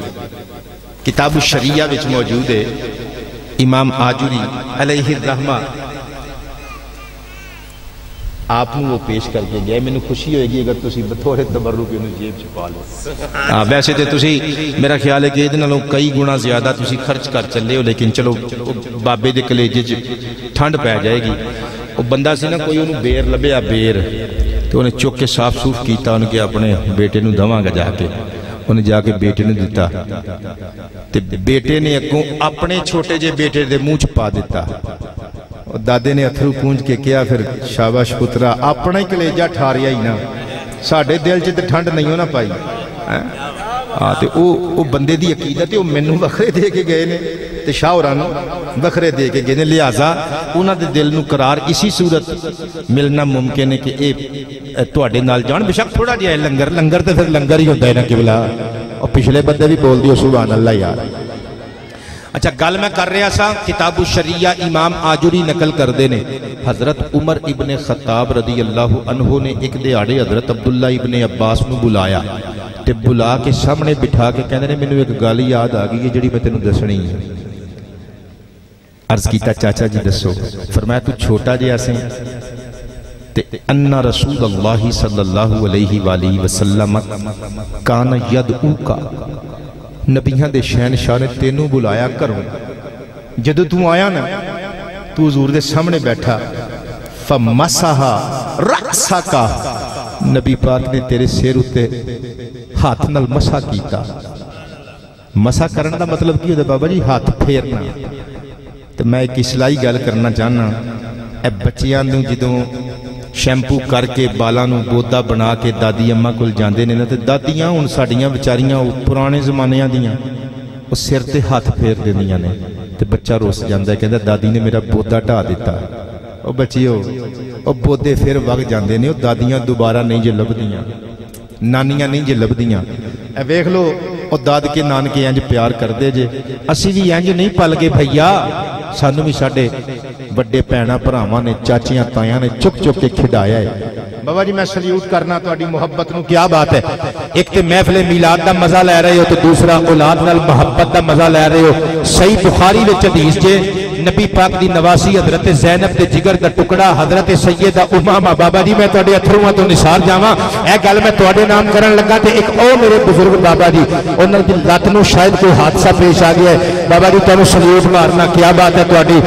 S1: کتاب الشریعہ وچ موجود ہے، امام آجوری علیہ الرحمہ آپ وہ پیش کر کے گیا. مینوں خوشی ہوئے گی اگر تسی بطور تبرک انہوں جیب چھپا لو. ویسے تو تسی میرا خیال ہے کہ یہ نالوں کئی گنا زیادہ تسی خرچ کر چلے ہو, لیکن چلو بابے دے کلیجے ٹھنڈ پہ جائے گی. وہ بندہ سی نا کوئی انہوں بیر لبیا بیر تو انہیں چک کے صاف صوف کیتا, انہوں کہ اپنے بیٹے نو دواں گا جا کے, انہیں جا کے بیٹے نے دیتا تے بیٹے نے اگوں اپنے چھوٹے جے بیٹے دے منہ چھپا دیتا. دادے نے اتھرو پونج کے کیا پھر شاباش پترا اپنا ہی کلیجہ ٹھاریا ہی نا, ساڑھے دل چے تے ٹھنڈ نہیں ہونا پائی. تے او بندے دی عقیدت ہے, او مینوں وکھرے دے کے گئے نے تے شاہ اورانو وکھرے دے کے گئے نے, لہٰذا انہاں دے دل نو قرار اسی صورت ملنا ممکن ہے کہ اے تواڈے نال جان. بے شک تھوڑا جہا لنگر تے پھر لنگر ہی ہوندا ہے نا قبلہ. اور پچھلے بندے بھی بول دیو سبحان اللہ یار. اچھا گل میں کر رہا سا کتاب الشریعہ امام آجوری نقل کر دینے. حضرت عمر ابن خطاب رضی اللہ عنہ نے ایک دیہاڑے حضرت عبداللہ ابن عباس نو بلایا تے بلا کے سامنے بٹھا کے کہنے نے مینوں ایک گل یاد آ گئی ہے جڑی میں تینوں دسنی ہے. عرض کیتا چاچا جی دسو. فرمایا تو چھوٹا جہا سی تے ان رسول اللہ صلی اللہ علیہ وآلہ وسلم کان یدعوکا, نبیوں دے شہنشاہ نے تینوں بلایا کروں. جدو تو آیا نا تو حضور دے سامنے بیٹھا, فمسحا رأسکا, نبی پاک نے تیرے سیر اتے ہاتھ نال مسح کیتا. مسح کرن دا مطلب کی ہوتا بابا جی؟ ہاتھ پھیرنا. تو میں ایک اصلاحی گل کرنا چاہنا, اے بچیاں دوں جدوں شیمپو کر کے بالانوں بودا بنا کے دادی اممہ کل جاندے نے, تے دادیاں ان ساڑیاں بچاریاں پرانے زمانیاں دیاں وہ سر تے ہاتھ پھیر دیندیاں نے, تے بچہ روس جاندہ ہے کہندہ دادی نے میرا بودا ٹھا دیتا. او بچیو او بودے پھر وگ جاندے نے, او دادیاں دوبارہ نہیں جے لب دیاں, نانیاں نہیں جے لب دیاں. اے ویکھ لو او داد کے نان کے انج پیار کر دے جے. اسی بھی انج نہیں پل گے بھئیا, سانو بھی ساڑے بڑے پینا پراواں نے چاچیاں تایاں نے چک چک کے کھڈایا ہے. بابا جی میں سلیوٹ کرنا تواڈی محبت نو, کیا بات ہے. ایک تے محفل میلاد دا مزہ لے رہے ہو, تو دوسرا اولاد نال محبت دا مزہ لے رہے ہو. صحیح بخاری وچ حدیث جے نبی پاک دی نواسی حضرت زینب دے جگر دا ٹکڑا حضرت سیدہ امامہ. بابا جی میں تواڈے اتھرواں تو نثار جاواں, اے گل میں تواڈے نام کرن لگا تے ایک او میرے بزرگ بابا جی انہاں دی لت نو شاید کوئی حادثہ پیش آ گیا ہے. بابا جی تانوں سلیوٹ مارنا, کیا بات ہے تواڈی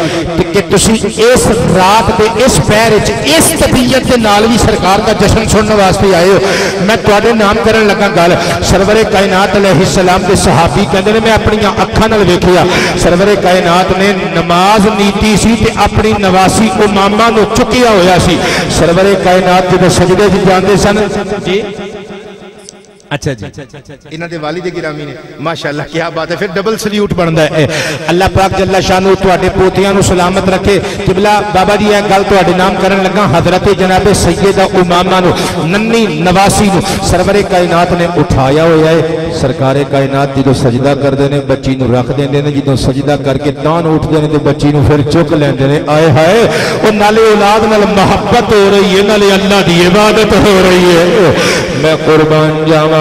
S1: کہ تسی اس رات دے اس پیر وچ اس طبیعت دے نال وی سرکار دا جشن سننے واسطے آئے ہو. میں تواڈے نام کرن لگا گل سرور کائنات علیہ السلام دے صحابی کہندے نے میں اپنی اکھاں نال ویکھیا سرور کائنات نے نماز نیتی سی تے اپنی نواسی امامہ نو چکیا ہویا سی. سرور کائنات جدوں سجدے وچ جاندے سن جی اچھا جی انہاں دے والد گرامی نے ماشاءاللہ کیا بات ہے, پھر ڈبل سلیوٹ بندا ہے. اللہ پاک جل شانہ تواڈے پوتیاں نو سلامت رکھے. قبلہ بابا جی اے گل تواڈے نام کرن لگا حضرت جناب سیدہ امامہ نو ننی نواسی نو سرور کائنات نے اٹھایا ہویا ہے. سرکار کائنات جدوں سجدہ کردے نے بچی نو رکھ دیندے نے, جدوں سجدہ کر کے تان اٹھدے نے تے بچی نو پھر چک لیندے نے. آئے ہائے او نالے اولاد نال محبت ہو رہی ہے, نالے اللہ دی عبادت ہو رہی ہے. میں قربان جاواں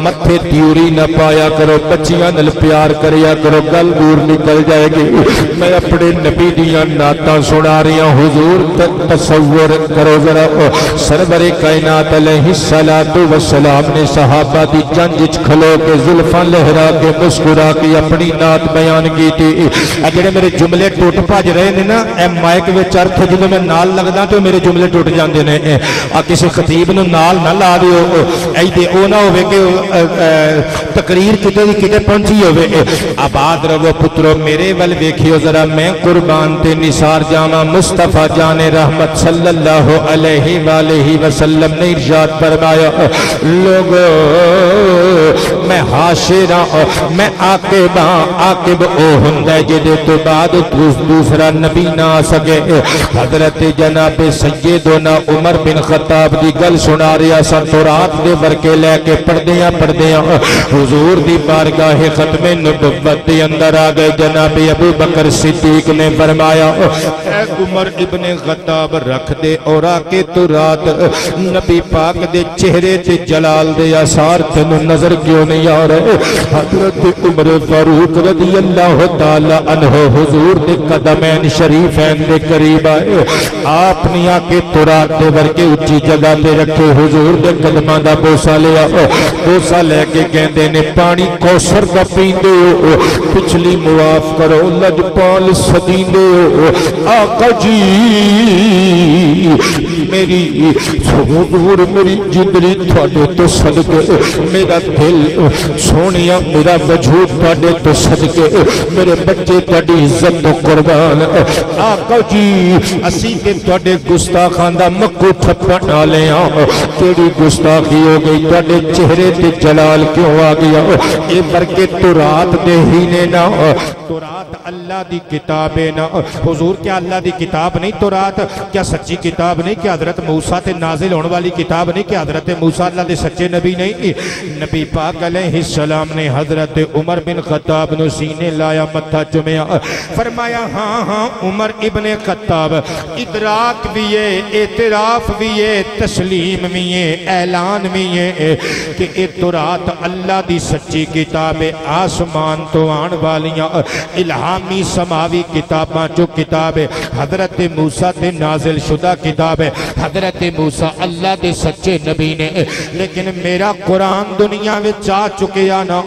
S1: متھے تیوری نہ پایا کرو, بچیاں نل پیار کریا کرو, گل دور نکل جائے گی. میں اپنے نبی دیاں نعتاں سنا رہی ہوں. حضور تصور کرو ذرا سرور کائنات علیہ السلام نے صحابہ دی جنج کھلو کے زلفاں لہرا کے مسکرا کے اپنی نعت بیان کی تھی. اگر میرے جملے ٹوٹ بھج رہے نے نا, اے مائک وچ ارتھ جدوں میں نال لگدا تو میرے جملے ٹوٹ جاندے نے. آ کسی خطیب نو نال نہ لا دیو, اے دے او نہ ہوئے کہ تقریر کتے دی کتے پہنچی ہوئے. آباد رہو پترو میرے ول ویکھیو ذرا, میں قربان تے نثار جاواں مصطفیٰ جان رحمت صلی اللہ علیہ وآلہ وسلم نے ارشاد فرمایا لوگو میں حاشراں میں عاقباں, عاقب او ہندے جدے تو بعد دوسرا نبی نہ سکے. حضرت جناب سیدنا عمر بن خطاب دی گل سنا رہا سا, تو رات دے ورکے لے کے پڑھدیاں حضور دی بارگاہ ختم نبوت دے اندر آ گئے. جناب ابو بکر صدیق نے فرمایا اے عمر ابن خطاب رکھ دے اور آ کے تو رات نبی پاک دے چہرے تے جلال دے آثار تینوں نظر کیوں نہیں نہیں آ رہے. حضرت عمر فاروق رضی اللہ تعالی عنہ حضور دے قدمین شریفین دے قریب آئے. آپ نے آ کے ترات دے ورگے اچھی جگہ تے رکھے حضور دے قدماں دا بوسا لیا. بوسا لے کے کہندے نے پانی کوثر دا پیندے ہو, پچھلی معاف کرو لجپال سدیندے ہو. آقا جی میری حضور میری جندری تھوڑے تو صدقے, میرا دل سونیا میرا وجود تھوڑے تو صدقے, میرے بچے تھوڑی عزت تو قربان. آقا جی اسی تے تھوڑے گستاخان دا مکو ٹھپن آلے ہیں. کیڑی گستاخی ہو گئی تھوڑے چہرے تے جلال کیوں آ گیا؟ اے برکے تورات دے ہی نے نا. تورات اللہ دی کتاب ہے نا. حضور کیا اللہ دی کتاب نہیں تورات؟ کیا سچی کتاب نہیں؟ کیا حضرت موسیٰ تے نازل ہونے والی کتاب نہیں؟ کیا حضرت موسیٰ اللہ دے سچے نبی نہیں؟ نبی پاک علیہ السلام نے حضرت عمر بن خطاب نو سینے لایا, متھا چومیا, فرمایا ہاں ہاں عمر ابن خطاب, ادراک بھی ہے, اعتراف بھی ہے, تسلیم بھی ہے, اعلان بھی ہے کہ اے تورات اللہ دی سچی کتاب ہے. آسمان تو آن والیاں الہامی سماوی کتاباں جو کتاب ہے حضرت موسیٰ تے نازل شدہ کتاب ہے. حضرت موسیٰ اللہ دے سچے نبی نے, لیکن میرا قرآن دنیا میں چاہ چکیا نا.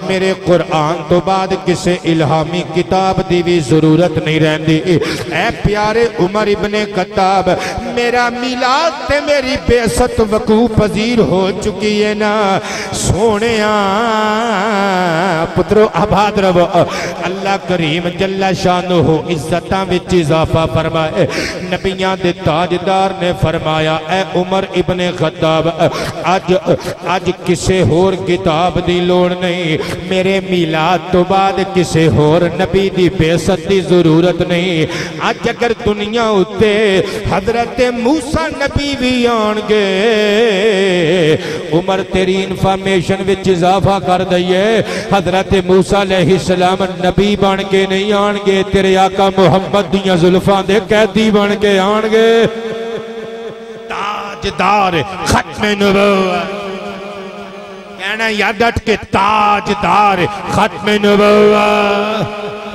S1: میرے قرآن تو بعد کسے الہامی کتاب دی بھی ضرورت نہیں رہندی. اے پیارے عمر ابن خطاب, میرا میلاد تے میری بیعت وقوع پذیر ہو چکی ہے نا. سونیاں پترو آباد رہو. اللہ کریم جل شانہ عزتاں وچ اضافہ فرمائے. نبیاں دے تاجدار نے فرمایا اے عمر ابن خطاب, آج کسے ہور کتاب دی لوڑ نہیں, میرے میلاد تو بعد کسے ہور نبی دی بیعت دی ضرورت نہیں. آج اگر دنیا اتے حضرت موسیٰ نبی بھی آن گے, عمر تیری انفارمیشن وچ اضافہ کر دئیے, حضرت موسیٰ علیہ السلام نبی بن کے نہیں آن گے, تیرے آقا محمد دیاں زلفاں دے قیدی بن کے آن گے. تاجدار ختم نبوت کہنا یاد اٹھ کے, تاجدار ختم نبوت,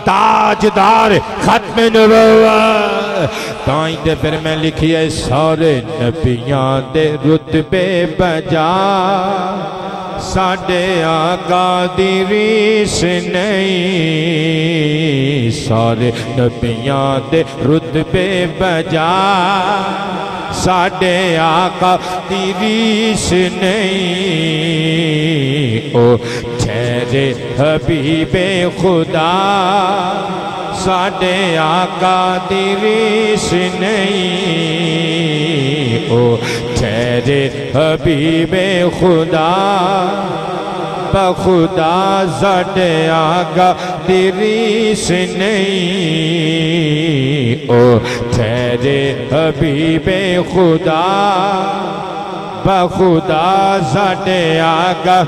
S1: تاجدار ختم نبوت. تائیں دے پھر میں لکھی ہے سارے نبیاں دے رتبے بجا, ساڑے آقا دی ریس نہیں. سارے نبیاں دے رتبے بجا, ساڑے آقا دی ریس نہیں. او ٹھہرے حبیب خدا, ساڑے آقا دی ریس نہیں. او ٹھہرے حبیب خدا, بخدا ساڑے آقا دی ریس نہیں. او ٹھہرے حبیب خدا, بخدا ساڑے آقا.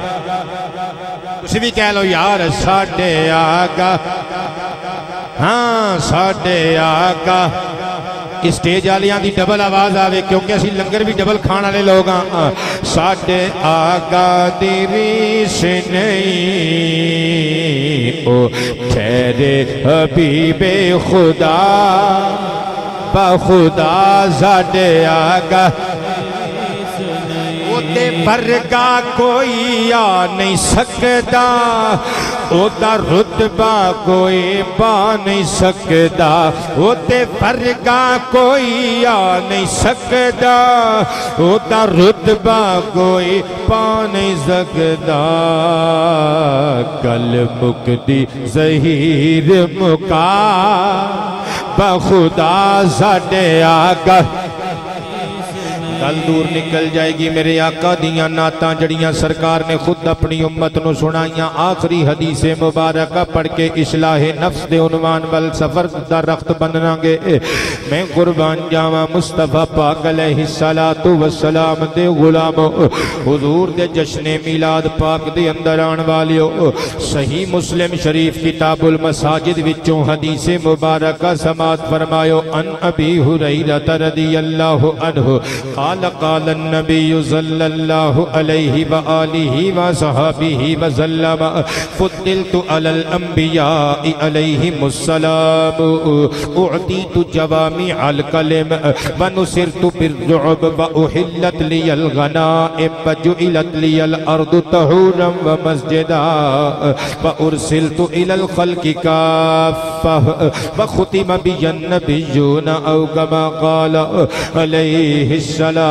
S1: تسی بھی کہہ لو یار ساڑے آقا, ہاں ساڑے آقا. اسٹیج آلیاں دی ڈبل آواز آوے کیونکہ اسی لنگر بھی ڈبل کھانا لے لوگ ہاں. ساڑے آقا دی ریس نہیں. او ٹھہرے حبیب خدا, بخدا ساڑے آقا. تے برگا کوئی آ نہیں سکتا, او دا رتبہ کوئی پا نہیں سکتا. او تے برگا کوئی آ نہیں سکتا, او دا رتبہ کوئی پا نہیں سکتا. کل مکدی ظہیر مکا, بخدا ساڑے آقا. کل دور نکل جائے گی میرے آقا دیاں نعتاں جڑیاں سرکار نے خود اپنی امت نو سنائیاں. آخری حدیث مبارکہ پڑھ کے اصلاح نفس دے عنوان والسفر دا رخت بننا گے. میں قربان جاواں مصطفیٰ پاک علیہ السلام دے غلام, حضور دے جشن میلاد پاک دے اندر آن والیو. صحیح مسلم شریف کتاب المساجد وچوں حدیث مبارکہ سماعت فرمایو. ان ابی ہریرہ رضی اللہ عنہ قال قال قال النبي صلى الله عليه وآله وصحبه وسلم فضلت على الأنبياء عليهم السلام أعطيت جوامع الكلم ونصرت بالرعب وأحلت لي الغنائم وجعلت لي الأرض طهورا ومسجدا وأرسلت إلى الخلق كافة وختم بي النبيون أو كما قال عليه السلام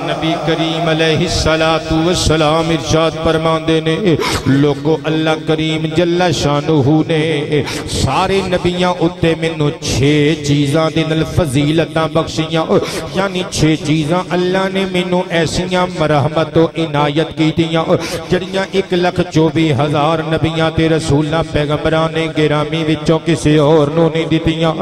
S1: نبی کریم علیہ السلام ارشاد فرماندے نے لوگو اللہ کریم جل شانہ نے سارے نبیاں اتے منو 6 چیزاں دے نال فضیلتاں بخشیاں یعنی 6 چیزاں اللہ نے منو ایسیاں مرحمت و عنایت کی دیاں جڑیاں 1,24,000 نبیاں تے رسولاں پیغمبران گرامی وچوں کسے اور نو نہیں دیتیاں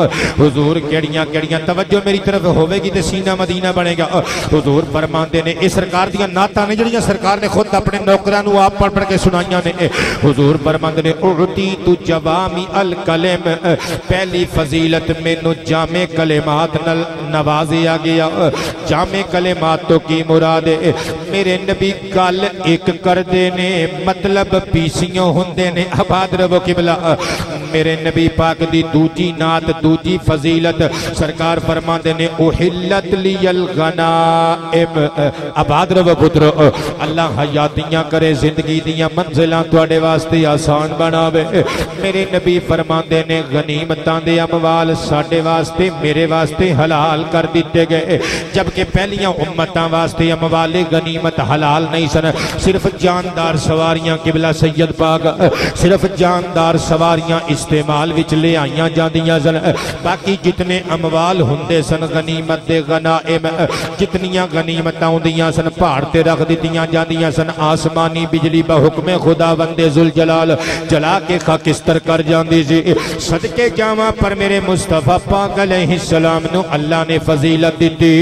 S1: حضور کیڑیاں توجہ میری طرف ہوئے گی تے سینہ مدینہ بنے گا حضور فرماندے نے اس سرکار دیاں نعتاں نے جڑیاں سرکار نے خود اپنے نوکرانوں آپ پڑھ کے سنائیاں نے حضور فرماندے نے اعطیت جوامی الکلم پہلی فضیلت مینوں جامع کلمات نوازیا گیا جامع کلمات تو کی مراد میرے نبی گل ایک کر دے نے مطلب پیسیوں ہوندے نے آباد رہو قبلہ میرے نبی پاک دی دوجی نعت دوجی فضیلت سرکار فرماندے نے احلت لی الغنائم آباد رہو پترو اللہ حیاتیاں کرے زندگی دیاں منزلہ توڑے واسطے آسان بناوے میرے نبی فرماندے نے غنیمتاں دے اموال ساڑے واسطے میرے واسطے حلال کر دیتے گئے جبکہ پہلیاں امتاں واسطے اموال غنیمت حلال نہیں سن صرف جاندار سواریاں قبلہ سید پاک صرف جاندار سواریاں استعمال وچ لے آئیاں جاندیاں سن باقی جتنے اموال ہندے سن غنیمت دے غنائم جتنیاں غنیمتاں ہوندیاں سن پہاڑ تے رکھ دیتیاں جاندیاں سن آسمانی بجلی بحکم خدا بندے ذوالجلال جلا کے خاکستر کر جاندی سی صدقے جاواں پر میرے مصطفیٰ پاک علیہ السلام نو اللہ نے فضیلت دیتی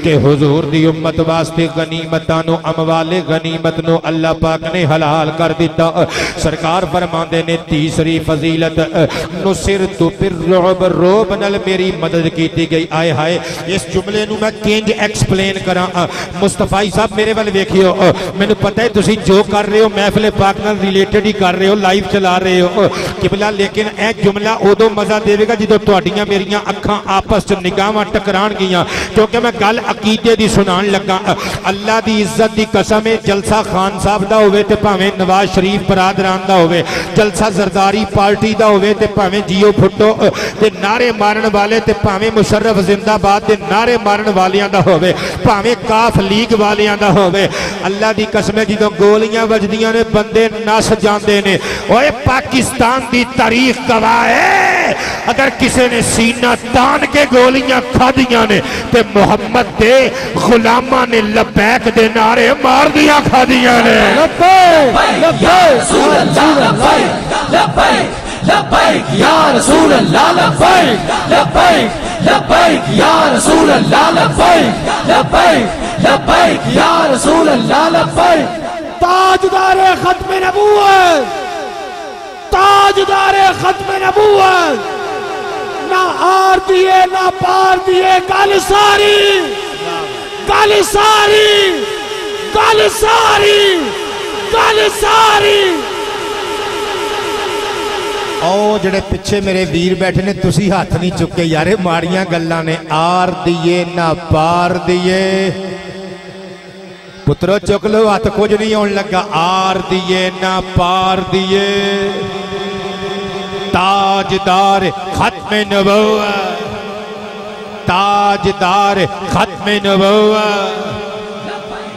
S1: کہ حضور دی امت واسطے غنیمتاں نو اموال غنیمت نو اللہ پاک نے حلال کر دیتا سرکار فرماندے نے تیسری فضیلت نصرت بالرعب روب نال میری مدد کیتی گئی آئے ہائے اس جملے نو میں کینج ایکسپلین کراں مصطفیٰ صاحب میرے والے ویکھیو میں نے پتہ ہے تسی جو کر رہے ہو محفل پاک نال ریلیٹڈ ہی کر رہے ہو لائیو چلا رہے ہو قبلہ لیکن اے جملہ ادو مزہ دے گا جدو تہاڈیاں میریاں اکھاں آپس چ نگاہاں ٹکران گیاں کیونکہ میں گل عقیدے دی سنان لگا اللہ دی عزت دی قسم جلسہ خان صاحب دا ہوئے تے پاویں نواز شریف برادران دا ہوئے جلسہ زرداری پارٹی دا ہوئے تے پاویں جیو بھٹو تے نعرے مارن والے تے پاویں مشرف زندہ باد تے نعرے مارن والیاں دا ہوئے پاویں کاف لیگ والیاں دا ہوئے اللہ دی قسم جدو گولیاں وجدیاں نے بندے نس جاندے نے اوے پاکستان دی تاریخ گواہ ہے اگر کسی نے سینہ تان کے گولیاں کھا دیاں نے تے محمد دے غلامہ نے لبیک دے نعرے مار دیاں کھا دیاں نے
S2: لبیک یا رسول اللہ لبیک لبیک لبیک یا رسول اللہ لبیک لبیک لبیک یا رسول اللہ لبیک لبیک لبیک یا رسول اللہ لبیک
S3: تاجدار ختم نبوت تاجدار ختم نبوت نہ آر دیے نہ پار دیے گل ساری گل ساری گل ساری گل ساری
S1: او جڑے پچھے میرے ویر بیٹھے نے تسی ہاتھ نہیں چکے یارے ماڑیاں گلاں نے آر دیے نہ پار دیے پترو چک لو ہاتھ کچھ نہیں ہون لگا آر دیے نہ پار دیے تاجدار ختم نبوت تاجدار ختم نبوت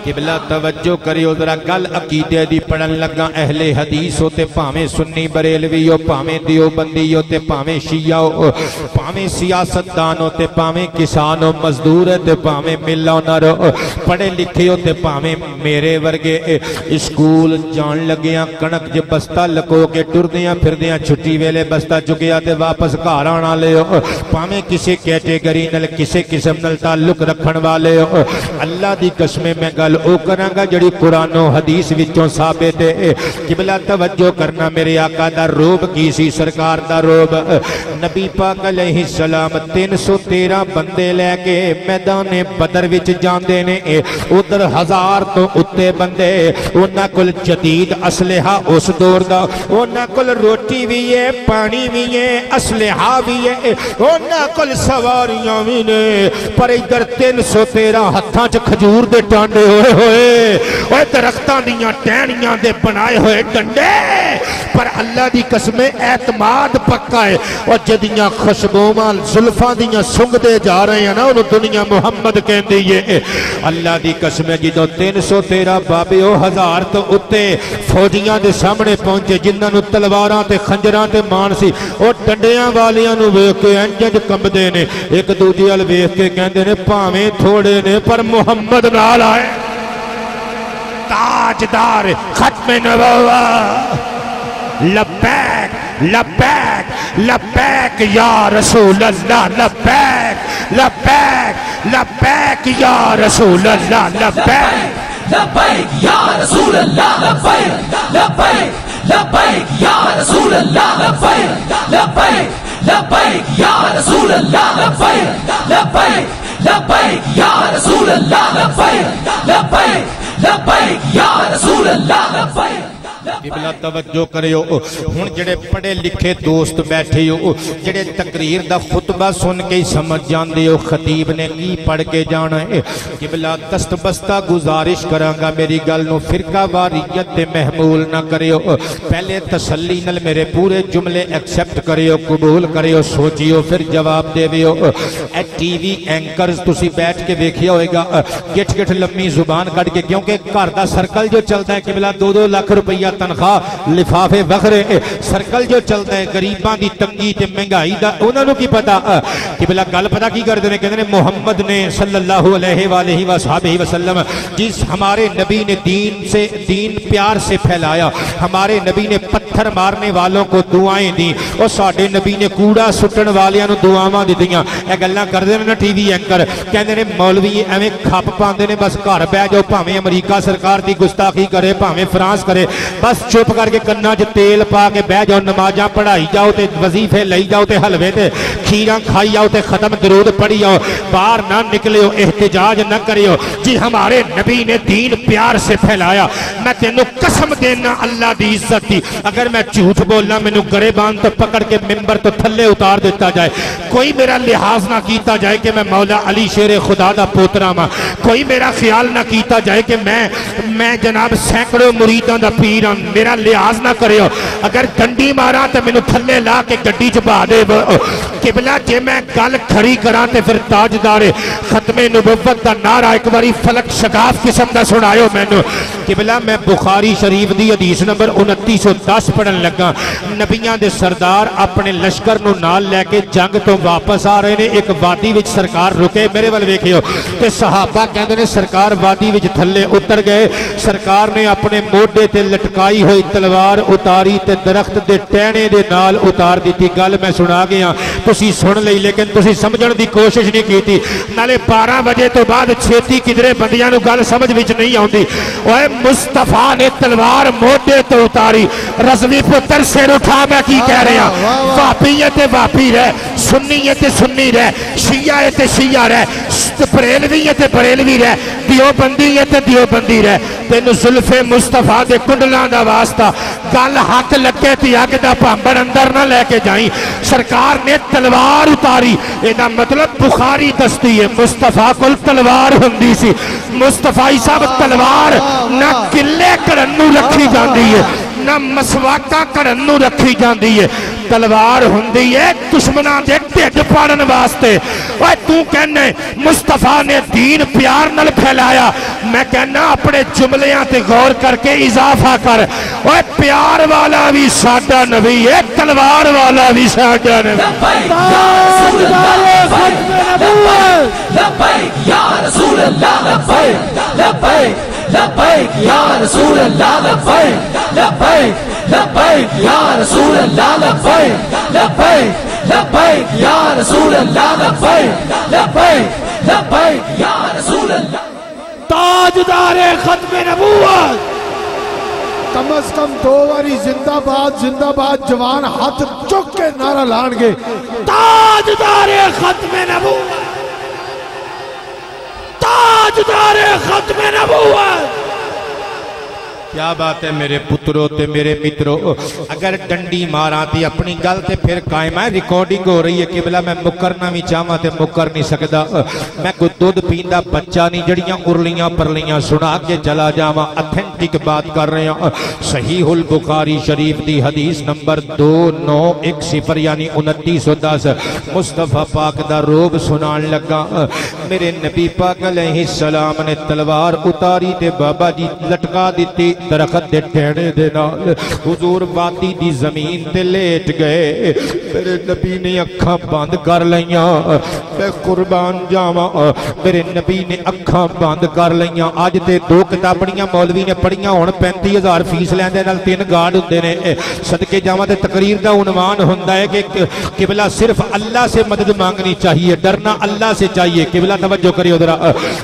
S1: قبلہ توجہ کریو ذرا گل عقیدے دی پڑھن لگا اہل حدیث ہوتے پاویں سنی بریلوی ہو پاویں دیوبندی ہوتے پاویں شیعہ ہو پاویں سیاستدان ہوتے پاویں کسان ہو مزدور ہوتے پاویں ملونر ہو پڑھے لکھے ہوتے پاویں میرے ورگے اسکول جان لگیاں کنک جو بستہ لکو کے ٹردیاں پھردیاں چھٹی ویلے بستہ چکیا تے واپس گھر آنا لے ہو پاویں کسی کیٹیگری نل کسی قسم نل تعلق رکھن والے ہو اللہ دی قسمیں میں گل گل او کرانگا جڑی قرآن و حدیث وچوں ثابت ہے قبلہ توجہ کرنا میرے آقا دا روب کی سی سرکار دا روب نبی پاک علیہ السلام 313 بندے لے کے میدان بدر وچ جاندے نے ادھر 1000 تو اتے بندے انہاں کل جدید اسلحہ اس دور دا انہاں کل روٹی بھی ہے پانی بھی ہے اسلحہ بھی ہے انہاں کل سواریاں بھی نے پر ادھر 313 ہتھاں چ کھجور دے ٹانڈے ہوئے ہوئے درختاں دیاں ٹہنیاں دے بنائے ہوئے ڈنڈے پر اللہ دی قسم اعتماد پکا ہے اور جدیاں خوشبوواں زلفاں دیاں سنگ دے جا رہے ہیں نا انہوں دنیا محمد کہندی ہے اللہ دی قسم جدوں 313 بابے او 1000 تو اتے فوجیاں دے سامنے پہنچے جنہاں نو تلواراں تے خنجراں تے مان سی او ڈنڈیاں والیاں نو ویکھ کے انج کمبدے نے ایک دوجے ول ویکھ کے کہندے نے بھاویں تھوڑے نے پر محمد نال آئے تاجدار ختم نبوت لبیک لبیک لبیک یا رسول اللہ لبیک لبیک لبیک یا رسول اللہ لبیک
S2: لبیک یا رسول اللہ لبیک لبیک لبیک یا رسول اللہ لبیک لبیک لبیک یا رسول اللہ لبیک لبیک لبیک یا رسول اللہ لبیک لبیک لبیک یا رسول اللہ لبیک
S1: قبلہ توجہ کرے ہو ہن جڑے پڑھے لکھے دوست بیٹھے ہو جڑے تقریر دا خطبہ سن کے ہی سمجھ جاندے ہو خطیب نے کی پڑھ کے جانا ہے قبلہ دست بستہ گزارش کرانگا میری گل نو فرقہ واریت تے محمول نہ کرے ہو پہلے تسلی نل میرے پورے جملے ایکسپٹ کرے ہو قبول کرے ہو سوچی ہو پھر جواب دے بھی ہو اے ٹی وی اینکرز تسی بیٹھ کے دیکھیا ہوئے گا گٹ گٹ لمبی زبان کٹ کے کیونکہ گھر دا سرکل جو چلتا ہے قبلہ 2-2 لاکھ روپیہ تنخواہ لفافے وغیرہ سرکل جو چلتا ہے غریباں دی تنگی تے مہنگائی دا انہاں نو کی پتا قبلہ گل پتا کی کردے نے کہندے نے محمد نے صلی اللہ علیہ والہ وصحبہ وسلم جس ہمارے نبی نے دین پیار سے پھیلایا ہمارے نبی نے پتھر مارنے والوں کو دعائیں دی اور ساڈے نبی نے کوڑا سٹن والیاں نو دعاواں دتیاں اے گلاں کردے نے ٹی وی اینکر کہندے نے مولوی ایویں کھپ پاندے نے بس گھر بیٹھ جاؤ بھاویں امریکہ سرکار دی گستاخی کرے بھاویں فرانس کرے بس چپ کر کے کناں چ تیل پا کے بہ جاؤ نمازاں پڑھائی جاؤ تے وظیفے لئی جاؤ تے حلوے تے کھیراں کھائی جاؤ تے ختم درود پڑھی جاؤ باہر نہ نکلیو احتجاج نہ کریو جی ہمارے نبی نے دین پیار سے پھیلایا میں تینوں قسم دینا اللہ دی عزت دی اگر میں جھوٹ بولنا مینوں گریبان تو پکڑ کے منبر تو تھلے اتار دیتا جائے کوئی میرا لحاظ نہ کیتا جائے کہ میں مولا علی شیر خدا دا پوترا ماں کوئی میرا خیال نہ کیتا جائے کہ میں جناب سینکڑوں مریداں دا پیر ہوں میرا لحاظ نہ کرے ہو اگر ڈنڈی مارا تو مینوں تھلے لا کے گڈی چ پا دے قبلہ جے میں گل کھڑی کراں تے پھر تاجدار ختم نبوت دا نعرہ ایک باری فلک شگاف قسم دا سنایو مینوں قبلہ میں بخاری شریف دی حدیث نمبر 2910 پڑھن لگا نبیاں دے سردار اپنے لشکر نو نال لے کے جنگ تو واپس آ رہے نے ایک وادی وچ سرکار رکے میرے ول ویکھیو تے صحابہ کہندے نے سرکار وادی وچ تھلے اتر گئے سرکار نے اپنے موڈے تے لٹکائی ہوئی تلوار اتاری تے درخت دے ٹہنے دے نال اتار دیتی گل میں سنا گیا تسی سن لئی لیکن تسی سمجھن دی کوشش نہیں کیتی نالے 12 بجے تو بعد چھیتی کدرے بندیاں نو گل سمجھ وچ نہیں آوندی اوے مصطفیٰ نے تلوار موڈے تو اتاری رضوی پتر سر اٹھا میں کی کہہ رہا واپیت واپی رہ سنیت سنی رہ شیعت شیعہ رہ بریلویت بریلوی رہ دیوبندیت دیوبندی رہ تینو زلف مصطفیٰ دے کنڈلاں دا واسطہ گل حق لگے تی اگ دا پامبر اندر نہ لے کے جائیں سرکار نے تلوار اتاری ایدہ مطلب بخاری دستی ہے مصطفیٰ کل تلوار ہندی سی مصطفیٰ صاحب تلوار نہ کلے کرنو رکھی جاندی ہے نہ مسواکہ کرنو رکھی جاندی ہے تلوار ہندی ہے دشمناں دے ٹھڈ پاڑن واسطے اوے تو کہنے مصطفیٰ نے دین پیار نل پھیلایا میں کہنا اپنے جملیاں تے غور کر کے اضافہ کر اوے پیار والا بھی ساڈا نبی ہے تلوار والا بھی ساڈا نبی
S2: لبیک یا رسول اللہ لبیک لبیک لبیک یا رسول اللہ لبیک لبیک لبیک یا رسول اللہ لبیک لبیک لبیک یا رسول اللہ لبیک لبیک لبیک یا رسول اللہ
S3: تاجدار تاجدار ختم نبوت کم از کم 2 باری زندہ باد جوان ہاتھ چک کے نعرہ لان گے تاجدار ختم نبوت تاجدار ختم نبوت
S1: کیا بات ہے میرے پتروں تے میرے متروں اگر ڈنڈی ماراں تے اپنی گل تے پھر قائم ہے ریکارڈنگ ہو رہی ہے قبلہ میں مکرنا بھی چاہواں تے مکر نہیں سکدا میں کوئی دودھ پیندا بچہ نہیں جڑیاں ارلیاں پرلیاں سنا کے چلا جاواں اتھینٹک بات کر رہے ہیں صحیح البخاری شریف دی حدیث نمبر 2910 یعنی 2910 مصطفیٰ پاک دا روب سنان لگا میرے نبی پاک علیہ السلام نے تلوار اتاری تے بابا جی لٹکا دیتی درخت دے ٹھیڑے دے نال حضور وادی دی زمین تے لیٹ گئے میرے نبی نے اکھاں بند کر لیاں میں قربان جاواں میرے نبی نے اکھاں بند کر لیاں آج تے 2 کتابڑیاں مولوی نے پڑھیاں ہون 35,000 فیس لیندے نال 3 گارڈ ہوندے نے صدقے جاواں تے تقریر دا عنوان ہوندا ہے کہ قبلہ صرف اللہ سے مدد مانگنی چاہیے ڈرنا اللہ سے چاہیے قبلہ توجہ کریو ذرا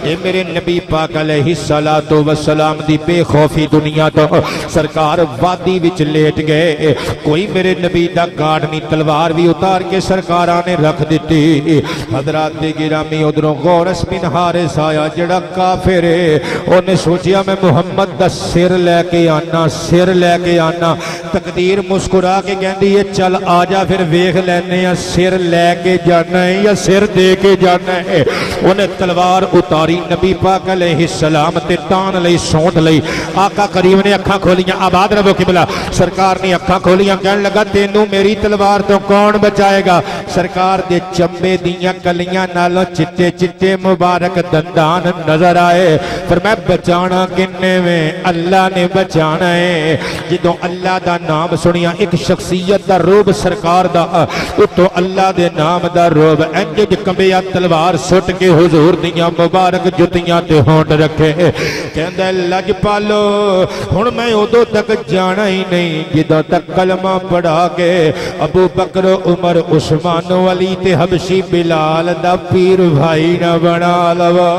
S1: اے میرے نبی پاک علیہ السلام دی بے خوفی دنیا تو سرکار وادی وچ لیٹ گئے کوئی میرے نبی دا گارڈ نہیں تلوار بھی اتار کے سرکارہ نے رکھ دیتی حضرات گرامی ادھروں غورس بن حارث آیا جڑا کافر ہے انہیں سوچیا میں محمد دا سر لے کے آنا تقدیر مسکرا کے کہندی ہے چل آجا پھر ویکھ لینے یا سر لے کے جانا ہے یا سر دے کے جانا ہے انہیں تلوار اتاری نبی پاک علیہ السلام تے تان لئی سونٹ لئی آقا کریم نے اکھاں کھولیاں آباد ربو قبلہ سرکار نے اکھاں کھولیاں کہنے لگا تینوں میری تلوار تو کون بچائے گا سرکار دے چمبے دیاں کلیاں نالوں چٹے چٹے مبارک دندان نظر آئے فرمایا بچانا کنے میں اللہ نے بچانا ہے جدوں اللہ دا نام سنیا ایک شخصیت دا روب سرکار دا اتو اللہ دے نام دا روب انجج کمبیا تلوار سٹ کے حضور دیاں مبارک جتیاں تے ہونٹ رکھے کہندہ لج پالو ہن میں ادو تک جانا ہی نہیں جدوں تک کلمہ پڑھا کے ابو بکر عمر عثمان علی تے حبشی بلال دا پیر بھائی نہ بنا لوا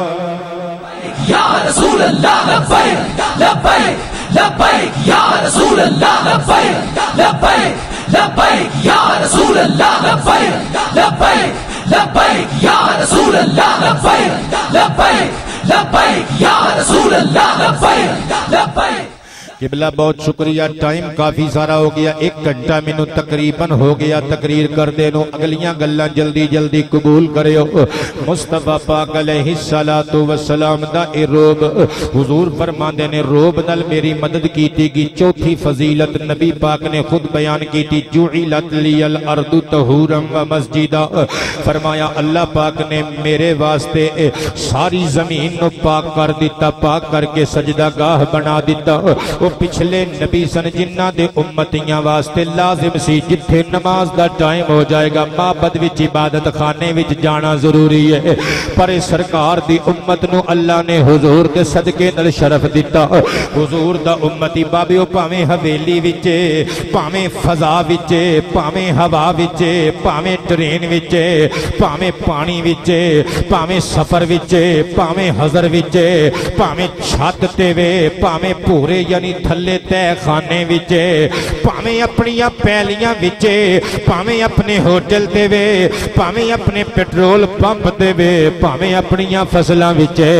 S2: یا رسول اللہ لبیک لبیک لبیک یا رسول اللہ لبیک لبیک لبیک یا رسول اللہ لبیک لبیک لبیک یا رسول اللہ لبیک لبیک لبیک یا رسول اللہ لبیک لبیک
S1: قبلہ بہت شکریہ ٹائم کافی سارا ہو گیا 1 گھنٹہ منو تقریباً ہو گیا تقریر کر دینو اگلیاں گلہ جلدی جلدی قبول کرے ہو مصطفیٰ پاک علیہ السلام دا اے روب حضور فرماندے نے روب نل میری مدد کیتی گی چوتھی فضیلت نبی پاک نے خود بیان کیتی جعلت لی الارض طہورا و مسجدا فرمایا اللہ پاک نے میرے واسطے ساری زمین نو پاک کر دیتا پاک کر کے سجدہ گاہ بنا دیتا پچھلے نبی سن جنہ دے امتیاں واسطے لازم سی جتھے نماز دا ٹائم ہو جائے گا معبد وچ عبادت خانے وچ جانا ضروری ہے پر سرکار دی امت نو اللہ نے حضور دے صدقے نال شرف دیتا حضور دا امتی بابیو پاویں حویلی وچ پاویں فضا وچ پاویں ہوا وچ پاویں ٹرین وچ پاویں پانی وچ پاویں سفر وچ پاویں حضر وچ پاویں چھت تے وے پاویں پورے یعنی تھلے تے خانے وچے پاویں اپنیاں پیلیاں وچے پاویں اپنے ہوٹل تے وے پاویں اپنے پیٹرول پمپ تے وے پاویں اپنیاں فصلاں وچے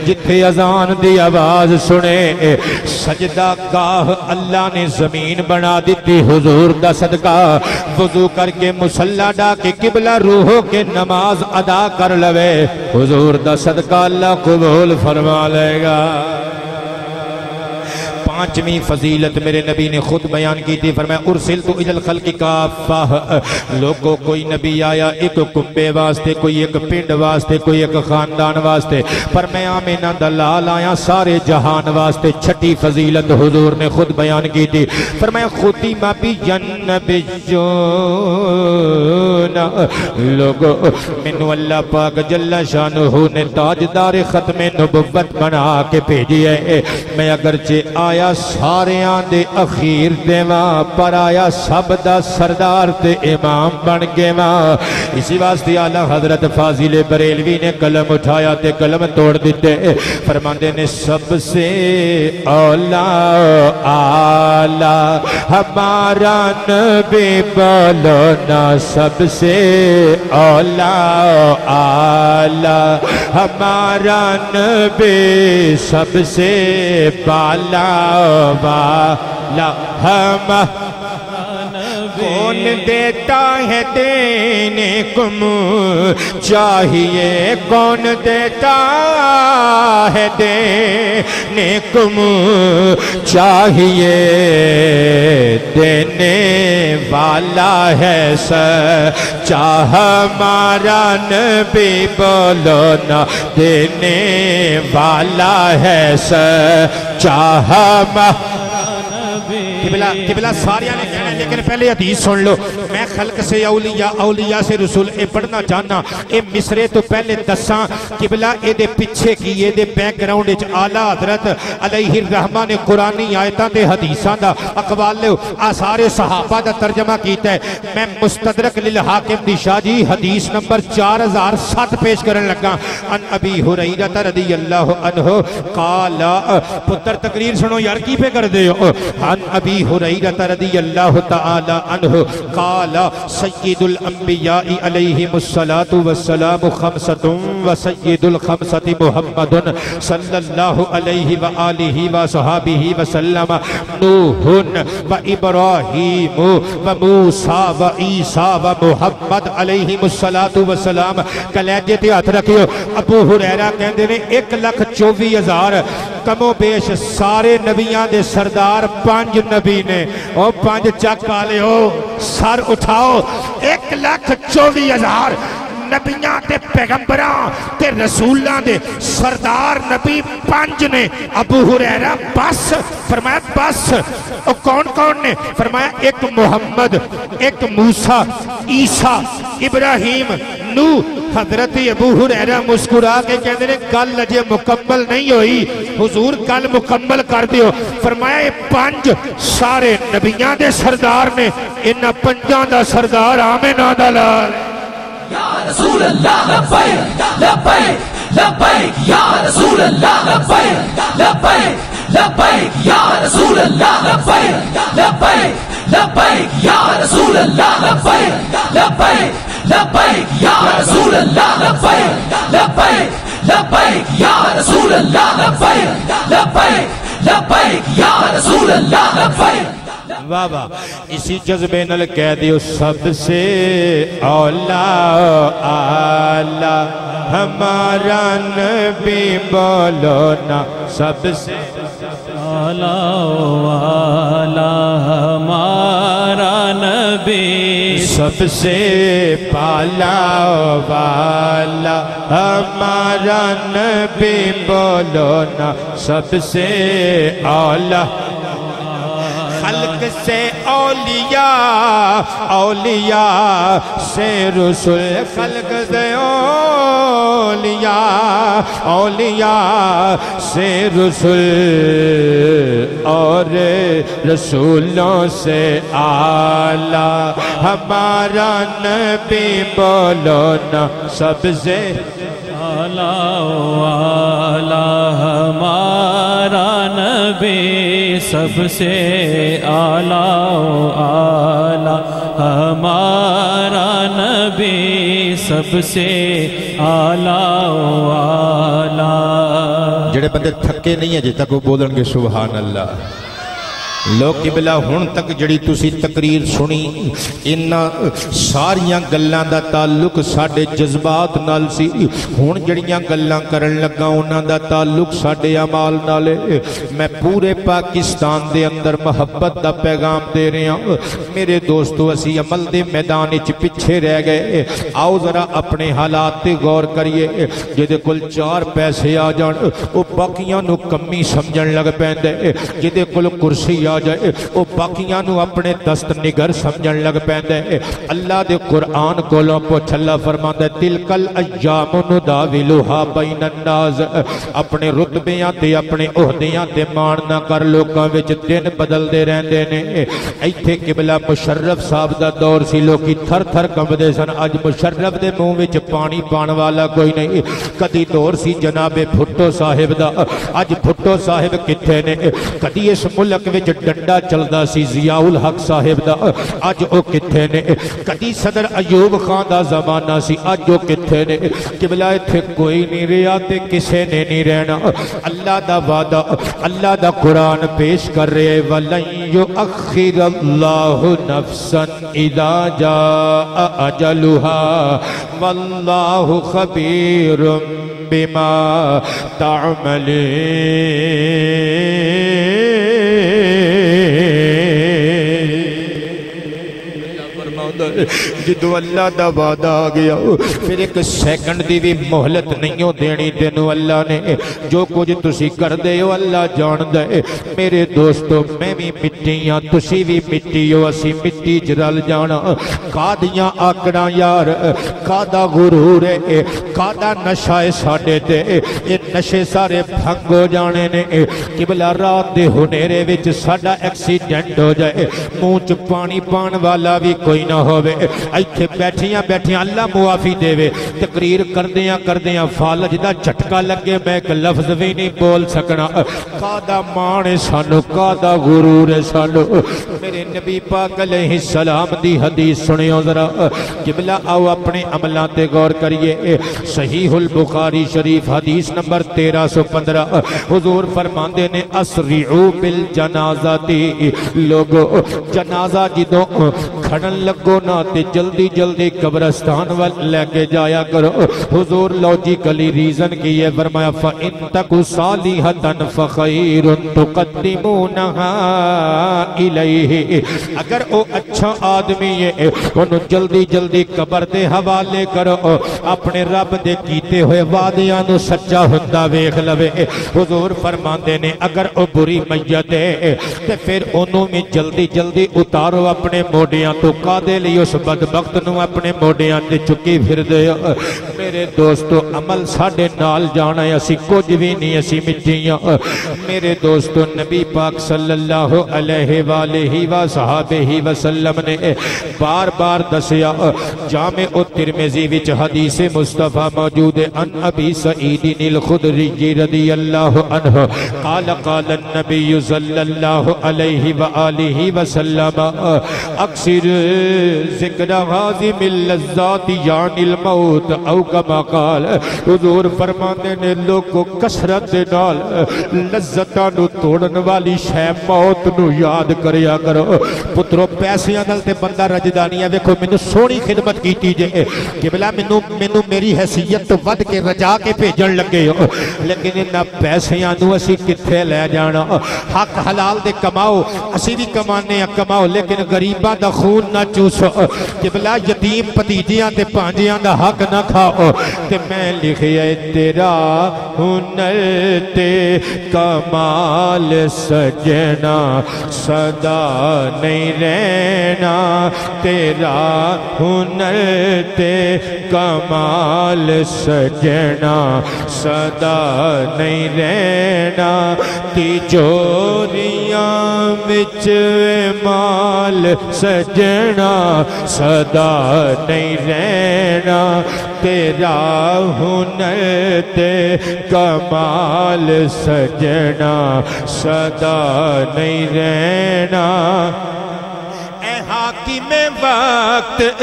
S1: جتھے اذان دی آواز سنے سجدہ گاہ اللہ نے زمین بنا دیتی حضور دا صدقہ وضو کر کے مصلی ڈا کے قبلہ روحو کے نماز ادا کر لوے حضور دا صدقہ اللہ قبول فرما لے گا 5ویں فضیلت میرے نبی نے خود بیان کی تھی فرمایا ارسلت الی الخلق کافہ لوگوں کوئی نبی آیا ایک کنبے واسطے کوئی ایک پنڈ واسطے کوئی ایک خاندان واسطے پر میں آمینہ دلال آیا سارے جہان واسطے 6ٹھی فضیلت حضور نے خود بیان کی تھی فرمایا ختم بالنبیون لوگوں منو اللہ پاک جل شانہ نے تاجدار ختم نبوت بنا کے بھیجی ہے میں اگرچہ آیا آیا ساریاں دے اخیر دیواں پر آیا سب دا سردار تے امام بن گئے ماں اسی واسطے اعلیٰ حضرت فاضل بریلوی نے قلم اٹھایا تے قلم توڑ دیتے فرماندے نے سب سے اولا آلہ ہمارا نبی بولو نا سب سے اولا آلہ ہمارا نبی سب سے بالا والا ہم کون دیتا ہے دینے کم چاہیے کون دیتا ہے دینے کم چاہیے دینے والا ہے سچا ہمارا نبی بولو نا دینے والا ہے سچا قبلہ ساریاں نے کہنا ہے لیکن پہلے حدیث سن لو میں خلق سے اولیاء سے رسول اے پڑھنا چاہنا اے مصرے تو پہلے دساں قبلہ اے دے پچھے کی اے دے بیک گراؤنڈ اچ اعلیٰ حضرت علیہ الرحمہ نے قرآنی آیتاں دے حدیثاں دا اقوال لے آثار صحابہ دا ترجمہ کیتا ہے میں مستدرک للحاکم دی شاہ جی حدیث نمبر 4007 پیش کرن لگا ان ابی ہریرہ رضی اللہ عنہ قال پتر تقریر سنو یار کی پہ کر دے ان ابی ہریرہ رضی اللہ تعالی عنہ قال سید الانبیاء علیہم الصلاة والسلام خمسۃ وسید الخمسۃ محمد صلی اللہ علیہ وآلہ وصحابہ وسلم نوح و ابراہیم و موسیٰ و عیسیٰ و محمد علیہم الصلاة والسلام کلیجے تے ہاتھ رکھیو ابو ہریرہ کہندے نے 1,24,000 کم و بیش سارے نبیاں دے سردار 5 نبی نے او 5 چک پالے ہو سر اٹھاؤ 1,24,000 نبیاں تے پیغمبراں تے رسولاں دے سردار نبی 5 نے ابو ہریرہ بس فرمایا بس او کون کون نے فرمایا ایک محمد ایک موسیٰ عیسیٰ ابراہیم نوح حضرت ابو ہریرہ مسکرا کے کہتے ہیں گل اجے مکمل نہیں ہوئی حضور گل مکمل کر دیو فرمایا یہ 5 سارے نبیاں دے سردار نے انہاں 5 دا سردار آمینہ دا لال
S2: یا رسول اللہ لبیک لبیک لبیک یا رسول اللہ لبیک لبیک لبیک یا رسول اللہ لبیک لبیک لبیک یا رسول اللہ لبیک لبیک لبیک یا رسول اللہ لبیک لبیک لبیک یا رسول اللہ لبیک لبیک لبیک یا رسول اللہ لبیک
S1: بابا اسی جذبے نل کہہ دیو سب سے اولا آلہ ہمارا نبی بولو نا سب سے
S4: اولا آلہ ہمارا نبی
S1: سب سے پالا والا ہمارا نبی بولو نا سب سے اولا خلق سے اولیاء اولیاء سے رسول خلق سے اولیاء اولیاء سے رسول اور رسولوں سے اعلیٰ ہمارا نبی بولو نا سب سے
S4: اعلیٰ ہمارا نبی سب سے اعلیٰ ہمارا نبی سب سے اعلیٰ
S1: جڑے بندے تھکے نہیں ہیں جی تک وہ بولن گے سبحان اللہ لوگ قبلہ ہون تک جڑی تسی تقریر سنی انہا ساریاں گلاں دا تعلق ساڑے جذبات نال سی ہون جڑیاں گلاں کرن لگا انہاں دا تعلق ساڑے عمال نالے میں پورے پاکستان دے اندر محبت دا پیغام دے رہے ہیں میرے دوستو اسی عمل دے میدان اچ پچھے رہ گئے آؤ ذرا اپنے حالات تے غور کریے جدے کل 4 پیسے آ جان او باقیاں نو کمی سمجھن لگ پیندے جدے کل کرسی آ جائے وہ باقیاں نو اپنے دست نگر سمجھن لگ پیندے اللہ دے قرآن کولوں پوچھ اللہ فرماندا ہے تلکل ایام نداولھا بین الناس اپنے رتبیاں تے اپنے عہدیاں تے مان نہ کر لوکاں وچ دن بدل دے رہندے نے ایتھے قبلہ مشرف صاحب دا دور سی لوکی تھر تھر کمبدے سن اج مشرف دے منہ وچ پانی پان والا کوئی نہیں کدی دور سی جناب بھٹو صاحب دا اج بھٹو صاحب کتھے نے کدی اس ملک وچ ڈنڈا چلدا سی ضیاء الحق صاحب دا اج او کتھے نے کدی صدر ایوب خان دا زمانہ سی اج او کتھے نے قبلہ ایتھے کوئی نہیں رہیا تے کسے نے نہیں رہنا اللہ دا وعدہ اللہ دا قرآن پیش کر رہے وَلَن يُؤَخِّرَ اللَّهُ نَفْسًا إِذَا جَاءَ أَجَلُهَا وَاللَّهُ خَبِيرٌ بِمَا تَعْمَلُونَ جدو اللہ دا وعدہ آ گیا پھر ایک سیکنڈ دی بھی مہلت نہیں ہو دینی تینو اللہ نے جو کچھ تسی کر دے ہو اللہ جان دے میرے دوستو میں بھی مٹیاں تسی بھی مٹی ہو اسی مٹی جرل جانا کادیاں آکڑا یار کادا غرور ہے کادا نشہ ساڑے تے یہ نشے سارے بھنگ ہو جانے نے قبلہ رات دے ہنیرے وچ ساڑا ایکسیڈنٹ ہو جائے مونچ پانی پان والا بھی کوئی نہ ہوئے ایتھے بیٹھیاں بیٹھیاں اللہ معافی دے وے تقریر کردیاں فالج دا جھٹکا لگے میں ایک لفظ بھی نہیں بول سکنا کادا مانے سانو کادا غرور سانو میرے نبی پاک علیہ السلام دی حدیث سنیو ذرا قبلہ آؤ اپنے عملان تے غور کریے صحیح البخاری شریف حدیث نمبر 1315 حضور فرماندے نے اسرعو بالجنازہ تی لوگو جنازہ جدوں کھڑن لگو نا تے جلدی جلدی قبرستان وال لے کے جایا کرو حضور لوجیکلی ریزن کی یہ فرمایا فَإِن تَكُ صَالِحَةً فَخَيْرٌ تُقَدِّمُونَهَا إِلَيْهِ اگر او اچھا آدمی ہے انہوں جلدی جلدی قبر دے حوالے کرو اپنے رب دے کیتے ہوئے وعدیاں نو سچا ہندہ ویکھ لوے حضور فرماندے نے اگر او بری میت ہے تے پھر انہوں میں جلدی جلدی اتارو اپنے موڑیاں تو قادے لی اس بدبخت نو اپنے موڑیاں تے چکی پھر دے میرے دوستو عمل ساڑے نال جانا ہے اسی کچھ بھی نہیں اسی مٹیاں میرے دوستو نبی پاک صلی اللہ علیہ وآلہ وصحابہ وسلم نے بار بار دسیا جامع الترمذی وچ حدیث مصطفیٰ موجود ہے ان ابی سعید الخدری رضی اللہ عنہ قال قال النبی صلی اللہ علیہ وآلہ وسلم اکثر ذکر غازم اللذات یعنی الموت او کما قال حضور فرمانے نے لوگ کو کسرت نال لذتانو توڑن والی شے موت نو یاد کریا کرو پترو پیسے نال تے بندہ رجدانی ہے ویکھو مینوں سونی خدمت کیتی جے کہ بلا مینوں میری حیثیت تو ود کے رجا کے بھیجن لگے ہو لیکن انہاں پیسیاں نو اسی کتھے لے جانا حق حلال دے کماؤ اسی بھی کمانے کماؤ لیکن غریباں دا خون نہ چوسو کہ بلا یتیم پتیجیاں تے پانجیاں دا حق نہ کھاؤ تے میں لکھیا تیرا ہنر تے کمال سجنا صدا نہیں رہنا تیرا ہنر تے کمال سجنا صدا نہیں رہنا تیجوریاں وچ مال سجنا صدا نہیں رہنا تیرا ہنر تے کمال سجنا صدا نہیں رہنا اے حاکم وقت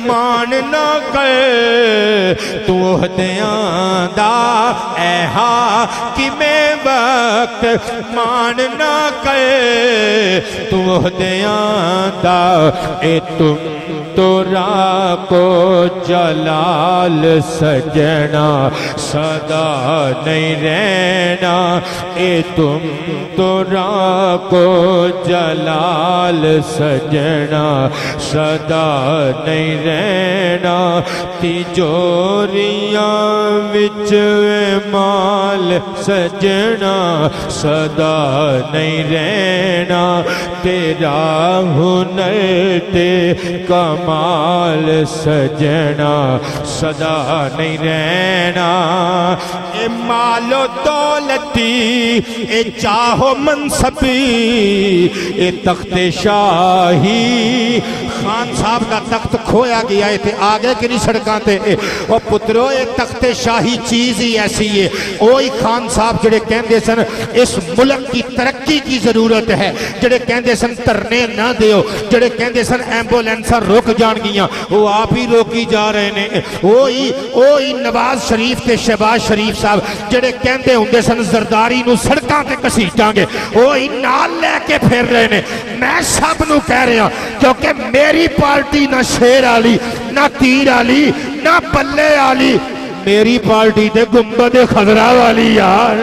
S1: مان نہ کر تو عہدیاں دا اے حاکم وقت مان نہ کر تو عہدیاں دا اے تم تورا کو جلال سجنا صدا نہیں رہنا اے تم تورا کو جلال سجنا صدا نہیں رہنا تجوریاں وچ مال سجنا صدا نہیں رہنا تیرا ہنر تے کمال سجنا صدا نہیں رہنا اے مالو دولتی اے چاہو منصبی اے تخت شاہی خان صاحب کا تخت کھویا گیا ہے آگے کی نہیں سڑکاں تے او پترو اے تخت شاہی چیز ہی ایسی ہے اوہی خان صاحب جڑے کہندے سن اس ملک کی ترقی کی ضرورت ہے جڑے کہندے سن ترنے نہ دیو جڑے کہندے سن ایمبولینسا رک جان گیاں وہ آپ ہی روکی جا رہے نے اوہی نواز شریف تے شہباز شریف صاحب جڑے کہندے ہوندے سن زرداری نو سڑکاں تے کسیٹاں گے اوہی نال لے کے پھر رہے نے میں سب نو کہہ رہا کیونکہ میری پارٹی نہ شیر آلی نہ تیر آلی نہ پلے آلی میری پارٹی تے گنبد خضرا والی یار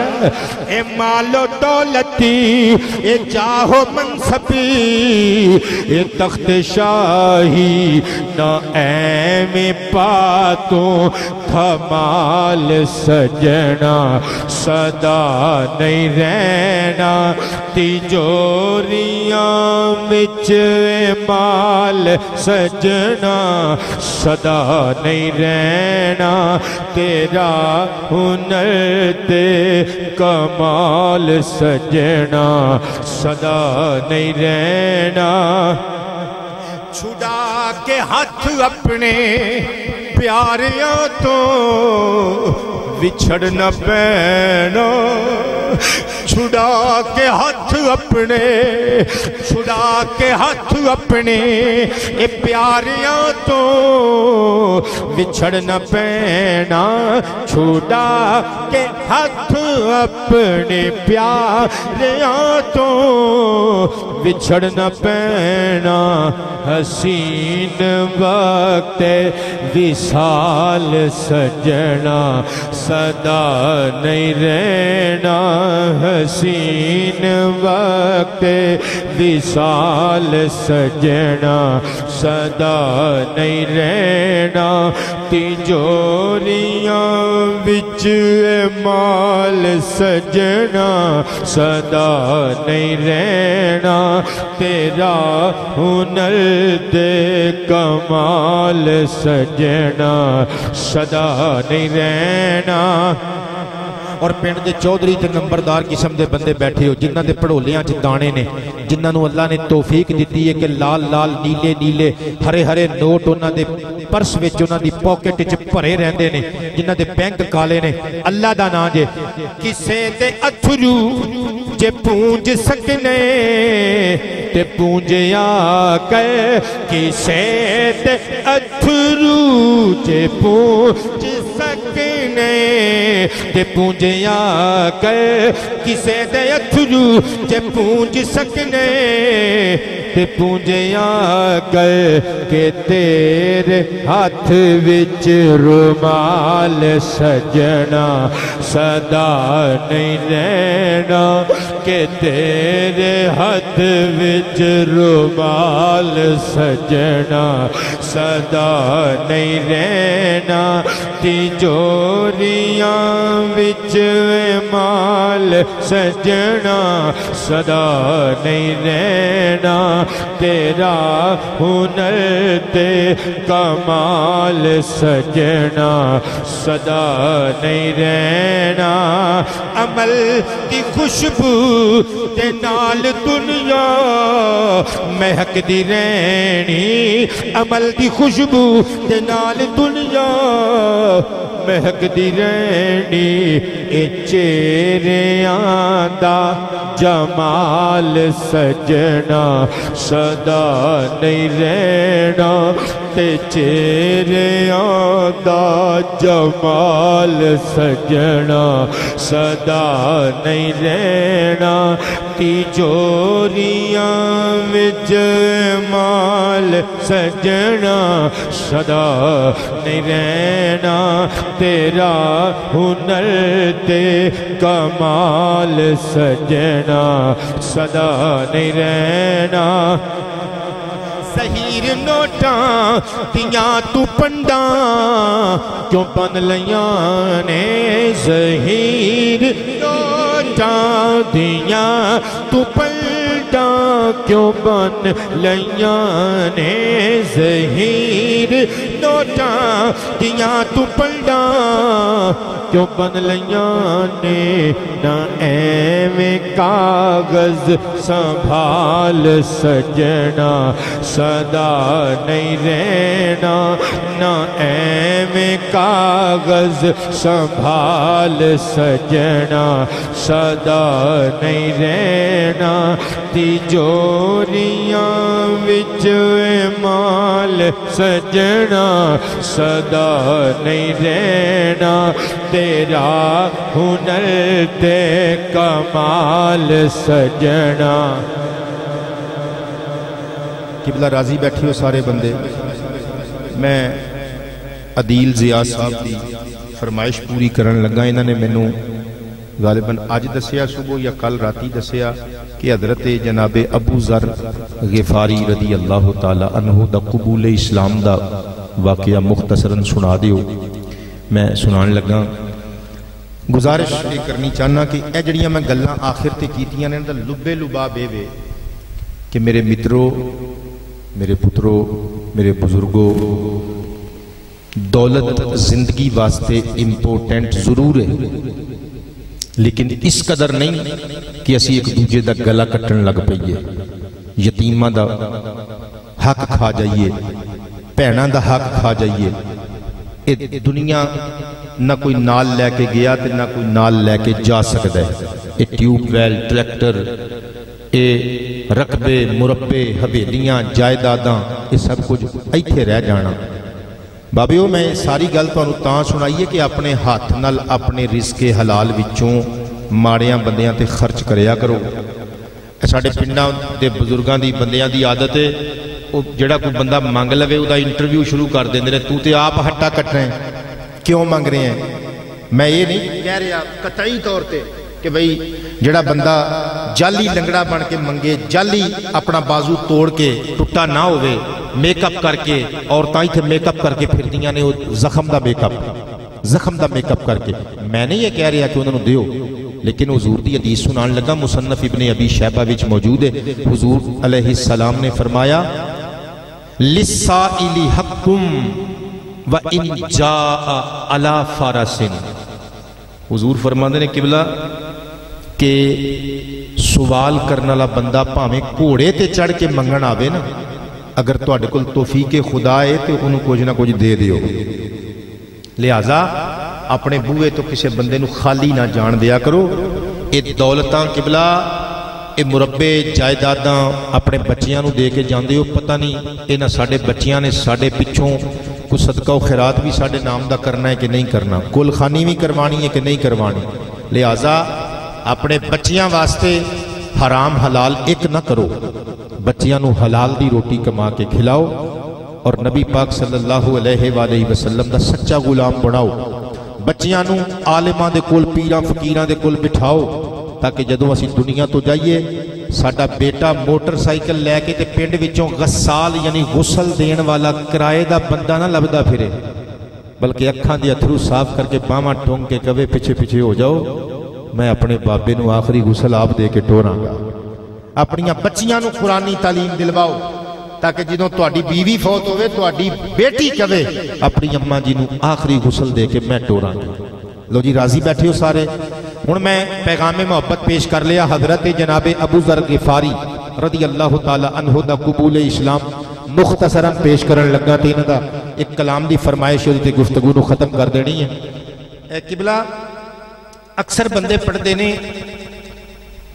S1: اے مالو دولتی اے چاہو منصبی اے تخت شاہی نہ ایم پاتوں تھمال سجنا صدا نہیں رہنا تجوریاں وچ مال سجنا صدا نہیں رہنا تیرا ہنر تے کمال سجنا صدا نہیں رہنا چھڑا کے ہاتھ اپنے پیاریاں تو بچھڑ نہ پینا چھڑا کے ہاتھ اپنے اے پیاریاں تو بچھڑ نہ پینا چھڑا کے ہاتھ اپنے پیاریاں تو بچھڑ نہ پینا حسین وقت وصال سجنا صدا نہیں رہنا حسین وقت وصال سجنا صدا نہیں رہنا تجوریاں وچ مال سجنا صدا نہیں رہنا تیرا ہنر دے کمال سجنا صدا نہیں رہنا اور پنڈ دے چودھری تے نمبردار قسم دے بندے بیٹھے ہو جنہاں دے پڑھولیاں چ دانے نے جنہاں نو اللہ نے توفیق دیتی ہے کہ لال لال نیلے نیلے ہرے ہرے نوٹ انہاں دے پرس وچ انہاں دی پاکٹ وچ بھرے رہندے نے جنہاں دے بینک کالے نے اللہ دا نام جے کسے دے اتھرو جے پونج سکنے تے پونجیا کہ کسے دے اتھرو جے پونج سکنے تے پونجیا کہ کسے دے اتھرو جے پونج سکنے تے پونجیا کہ تیرے ہاتھ وچ رومال سجنا صدا نہیں رہنا کہ تیرے ہاتھ وچ رومال سجنا صدا نہیں رہنا تجوریاں وچ مال سجنا صدا نہیں رہنا تیرا ہنر تے کمال سجنا صدا نہیں رہنا عمل دی خوشبو تے نال دنیا مہک دی رہنی عمل دی خوشبو تے نال دنیا مہکدی رہنی اے چہریاں دا جمال سجنا صدا نہیں رہنا تے چہریاں دا جمال سجنا صدا نہیں رہنا تیجوریاں وچ مال سجنا صدا نہیں رہنا تیرا ہنر تے کمال سجنا صدا نہیں رہنا زہیر نوٹاں دیاں تو پنڈاں کیوں بن لیاں نے زہیر نوٹاں دیاں تو پنڈاں کیوں بن لیاں نے زہیر نوٹاں دیاں تو پنڈاں کیوں بن لیاں نے نہ ایویں کاغذ سنبھال سجنا صدا نہیں رہنا نہ ایویں کاغذ سنبھال سجنا صدا نہیں رہنا تیجوریاں وچ مال سجنا صدا نہیں رہنا تیرا ہنر تے کمال سجنا قبلہ راضی بیٹھی ہو سارے بندے میں عدیل ضیاء صاحب دی فرمائش پوری کرن لگا انہوں نے مینوں غالباً آج دسیا صبح یا کل راتی دسیا کہ حضرت جناب ابو ذر غفاری رضی اللہ تعالی عنہ دا قبول اسلام دا واقعہ مختصراً سنا دیو میں سنان لگا گزارش یہ کرنی چاہنا کہ اے جڑیاں میں گلاں آخر تے کیتیاں نے دا لبے لباب اے کہ میرے مترو میرے پترو میرے بزرگو دولت زندگی واسطے امپورٹنٹ ضرور ہے لیکن اس قدر نہیں کہ اسی ایک دوجے دا گلا کٹن لگ پئیے یتیمہ دا حق کھا جائیے بھیناں دا حق کھا جائیے اے دنیا نہ کوئی نال لے کے گیا تے نہ کوئی نال لے کے جا سکتا ہے اے ٹیوب ویل ٹریکٹر اے رقبے مربے حویلیاں جائیداداں یہ سب کچھ ایتھے رہ جانا بابیو میں ساری گل تانوں تاں سنائیے کہ اپنے ہاتھ نال اپنے رزق حلال وچوں ماڑیاں بندیاں تے خرچ کریا کرو ساڈے پنڈاں دے بزرگاں دی بندیاں دی عادت ہے جڑا کوئی بندہ مانگ لوے او دا انٹرویو شروع کر دیندے نے تو تے آپ ہٹا کٹ رہے ہیں کیوں مانگ رہے ہیں میں یہ نہیں کہہ رہا قطعی طور تے کہ بھئی جڑا بندہ جالی لنگڑا بن کے منگے جالی اپنا بازو توڑ کے ٹوٹا نہ ہوئے میک اپ کر کے عورتاں تھے میک اپ کر کے پھر دیاں نے زخم دا میک اپ کر کے میں نے یہ کہہ رہا کہ انہوں نے دیو لیکن حضور دی حدیث سنان لگا مصنف ابن ابی شیبہ وچ موجود ہے حضور علیہ السلام نے فرمایا لِلسَّائِلِ حَقٌّ وَإِنْ جَاءَ عَلَى فَرَسٍ حضور فرماندے نے قبلہ کہ سوال کرنا لا بندہ پاویں گھوڑے تے چڑھ کے منگن آوے نا اگر تواڈے کول توفیق خدا ہے تو انہوں کچھ نہ کچھ دے دیو لہذا اپنے بوئے تو کسی بندے نو خالی نہ جان دیا کرو اے دولتاں قبلہ اے مربے جائیداداں اپنے بچیاں نو دے کے جاندے ہو پتہ نہیں اے نہ ساڑے بچیاں نے ساڑے پچھوں کو صدقہ و خیرات بھی ساڑے نام دا کرنا ہے کہ نہیں کرنا کل خانی بھی کروانی ہے کہ نہیں کروانی لہذا اپنے بچیاں واسطے حرام حلال ایک نہ کرو بچیاں نو حلال دی روٹی کما کے کھلاؤ اور نبی پاک صلی اللہ علیہ وآلہ وسلم دا سچا غلام بناؤ بچیاں نو عالماں دے کول پیراں فقیراں دے کول بٹھاؤ تاکہ جدوں اسی دنیا تو جائیے ساڈا بیٹا موٹر سائیکل لے کے تے پنڈ وچوں غسال یعنی غسل دین والا کرائے دا بندہ نہ لبدا پھرے بلکہ اکھاں دے اتھرو صاف کر کے باواں ٹونگ کے کہے پیچھے پیچھے ہو جاؤ میں اپنے بابے نو آخری غسل آپ دے کے ٹوراں گا اپنیاں بچیاں نو قرآنی تعلیم دلواؤ تاکہ جدوں تواڈی بیوی فوت ہوئے تواڈی بیٹی کہے اپنی اماں جی نو آخری غسل دے کے میں ٹوراں گا لو جی راضی بیٹھے ہو سارے ہن میں پیغام محبت پیش کر لیا حضرت جناب ابو ذر غفاری رضی اللہ تعالی عنہ دا قبول اسلام مختصراً پیش کرن لگا تے انہاں دا ایک کلام دی فرمائش تے گفتگو نو ختم کر دینی ہے قبلہ اکثر بندے پڑھتے نے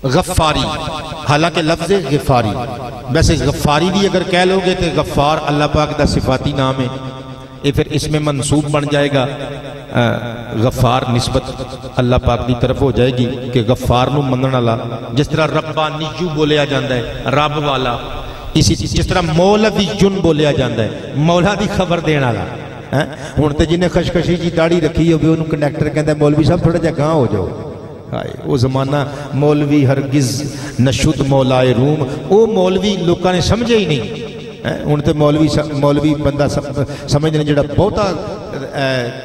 S1: غفاری، حالانکہ لفظ غفاری، ویسے غفاری بھی اگر کہہ لو گے تو غفار اللہ پاک دا صفاتی نام ہے، یہ پھر اس میں منصوب بن جائے گا، غفار نسبت اللہ پاک دی طرف ہو جائے گی کہ غفار نو منن والا، جس طرح ربانیو بولیا جاندہ ہے رب والا، اسی جس طرح مولوی جن بولیا جاندہ ہے مولا دی خبر دین والا۔ ہن تے جنہیں خشخشی جی داڑھی رکھی ہوئے انہوں کنڈیکٹر کہتا ہے مولوی صاحب تھوڑا جا گاں ہو جاؤ، وہ زمانہ مولوی ہرگز نشد مولائے روم، وہ مولوی لوکاں نے سمجھے ہی نہیں۔ ہن تے مولوی بندہ سمجھنے جڑا بہتا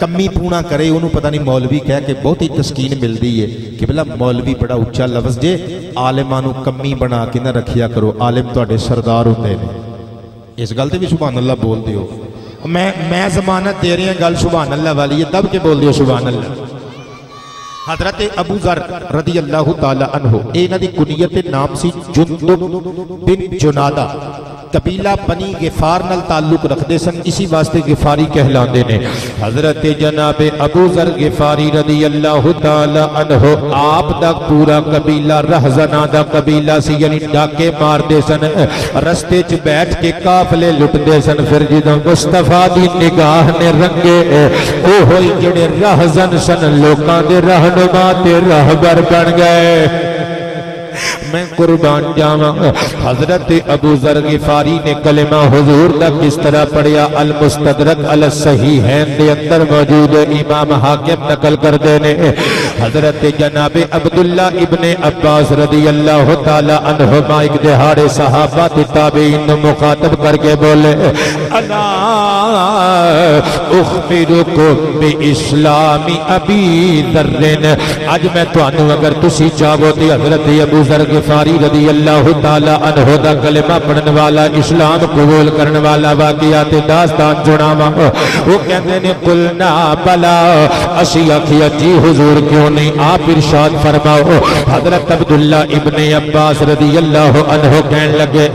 S1: کمی پونا کرے انہوں پتہ نہیں مولوی کہہ کے بہت ہی تسکین مل دی ہے کہ بلا مولوی بڑا اچھا لفظ جے، عالمانو کمی بنا کے نہ رکھیا کرو، عالم تواڈے سردار ہوندے نے، اس گل تے بھی سبحان اللہ بول دیو، میں ضمانت دے رہی ہیں گل سبحان اللہ والی ہے، دب کے بول دیو سبحان اللہ۔ حضرت ابو ذر رضی اللہ تعالی عنہ اینا دی کنیت نام سی جندب بن جنادہ، قبیلہ بنی غفار نال تعلق رکھ دے سن، اسی واسطے غفاری کہلاندے نے۔ حضرت جناب ابو ذر غفاری رضی اللہ تعالی عنہ آپ دا پورا قبیلہ رہزنہ دا قبیلہ سی، یعنی ڈاکے مار دے سن، رستے چ بیٹھ کے قافلے لٹ دے سن، پھر جدوں مصطفیٰ دی نگاہ نے رنگے او ہوئی جڑے رہزن سن لوکاں دے رہنما تے رہبر بن گئے۔ میں قربان جاواں حضرت ابو ذر غفاری نے کلمہ حضور دا کس طرح پڑھیا، المستدرک علی الصحیحین دے اندر موجود امام حاکم نقل کر دینے۔ حضرت جناب عبداللہ ابن عباس رضی اللہ تعالی عنہما ایک دہاڑے صحابہ تابعین مخاطب کر کے بولے، انا اخبرکم باسلام ابی ذر، آج میں تو انہوں اگر تسی چاہو تی حضرت ابو ذر غفاری رضی اللہ تعالی عنہ دا کلمہ پڑھن والا، اسلام قبول کرن والا واقعات داستان سناواں۔ وہ کہتے نے قلنا بلا، اسی آکھیا جی حضور کیوں نہیں، آپ ارشاد فرماؤ۔ حضرت عبداللہ ابن عباس رضی اللہ عنہ کہنے لگے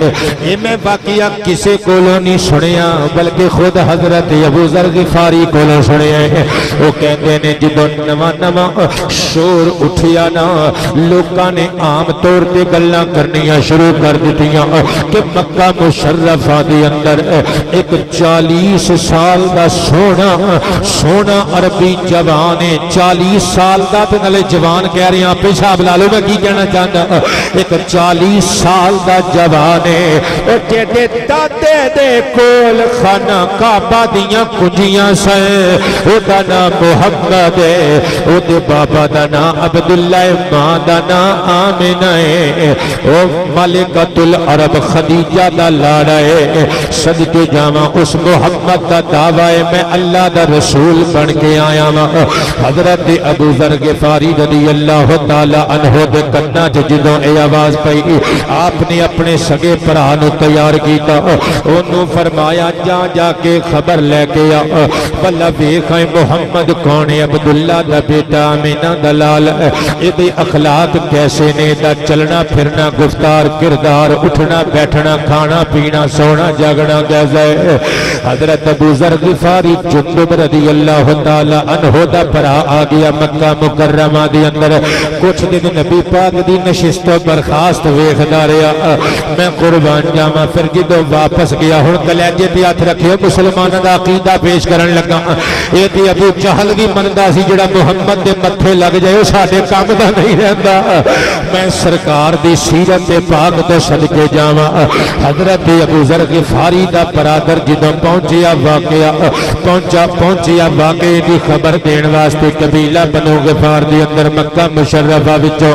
S1: اے میں واقعہ کسے کولوں نہیں سنیا بلکہ خود حضرت ابو ذر غفاری کولوں سنیا ہے۔ وہ کہتے نے جدوں نواں نواں شور اٹھیا نا، لوکاں نے عام طور تے گلاں کرنیاں شروع کر دیتیاں کہ مکہ مشرفہ دے اندر ایک 40 سال دا سونا عربی جوان ہے، 40 سال دا تے نالے جوان کہہ رہے ہیں، پیشاب لا لو میں کی کہنا چاہتا، ایک 40 سال دا جوان ہے، او جیدے دادے دے کول خانہ کعبہ دیاں کنجیاں سے، او دا نام محمد ہے، او دے بابا دا نام عبداللہ، ماں دا نام آمنہ ہے، او ملکۃ العرب خدیجہ دا لاڑا ہے، صدقے جاواں اس محمد دا دعویٰ ہے میں اللہ دا رسول بن کے آیا ہوں۔ حضرت ابو ذر غفاری رضی اللہ تعالی عنہ دے کنا جدوں اے آواز پئی، آپ نے اپنے سگے بھرا نو تیار کیتا، انہوں فرمایا جا جا کے خبر لے کے آ، بھلا ویکھیں محمد کون ہے، عبداللہ دا بیٹا آمنہ دا لال، اے اخلاق کیسے نے، دا چلنا پھرنا گفتار کردار اٹھنا بیٹھنا کھانا پینا سونا جاگنا کیسا ہے۔ حضرت ابو ذر غفاری جندب رضی اللہ تعالی عنہ دا بھرا آ گیا مکہ مکرمہ دی اندر، کچھ دن نبی پاک دی نشست و برخاست ویکھدا رہیا، میں قربان جاواں پھر جدوں واپس گیا ہن کلیجے تے ہاتھ رکھے مسلماناں دا عقیدہ پیش کرن لگا، اے تے ابو جہل بھی مندا سی جڑا محمد دے متھے لگ جائے او ساڈے کام دا نہیں رہندا، میں سرکار دی سیرت پاک تو صدقے جاواں۔ حضرت ابو ذر غفاری دا برادر جدوں پہنچیا واقعے دی خبر دین واسطے قبیلہ بنو غفار دے اندر مکہ مشرفہ وچوں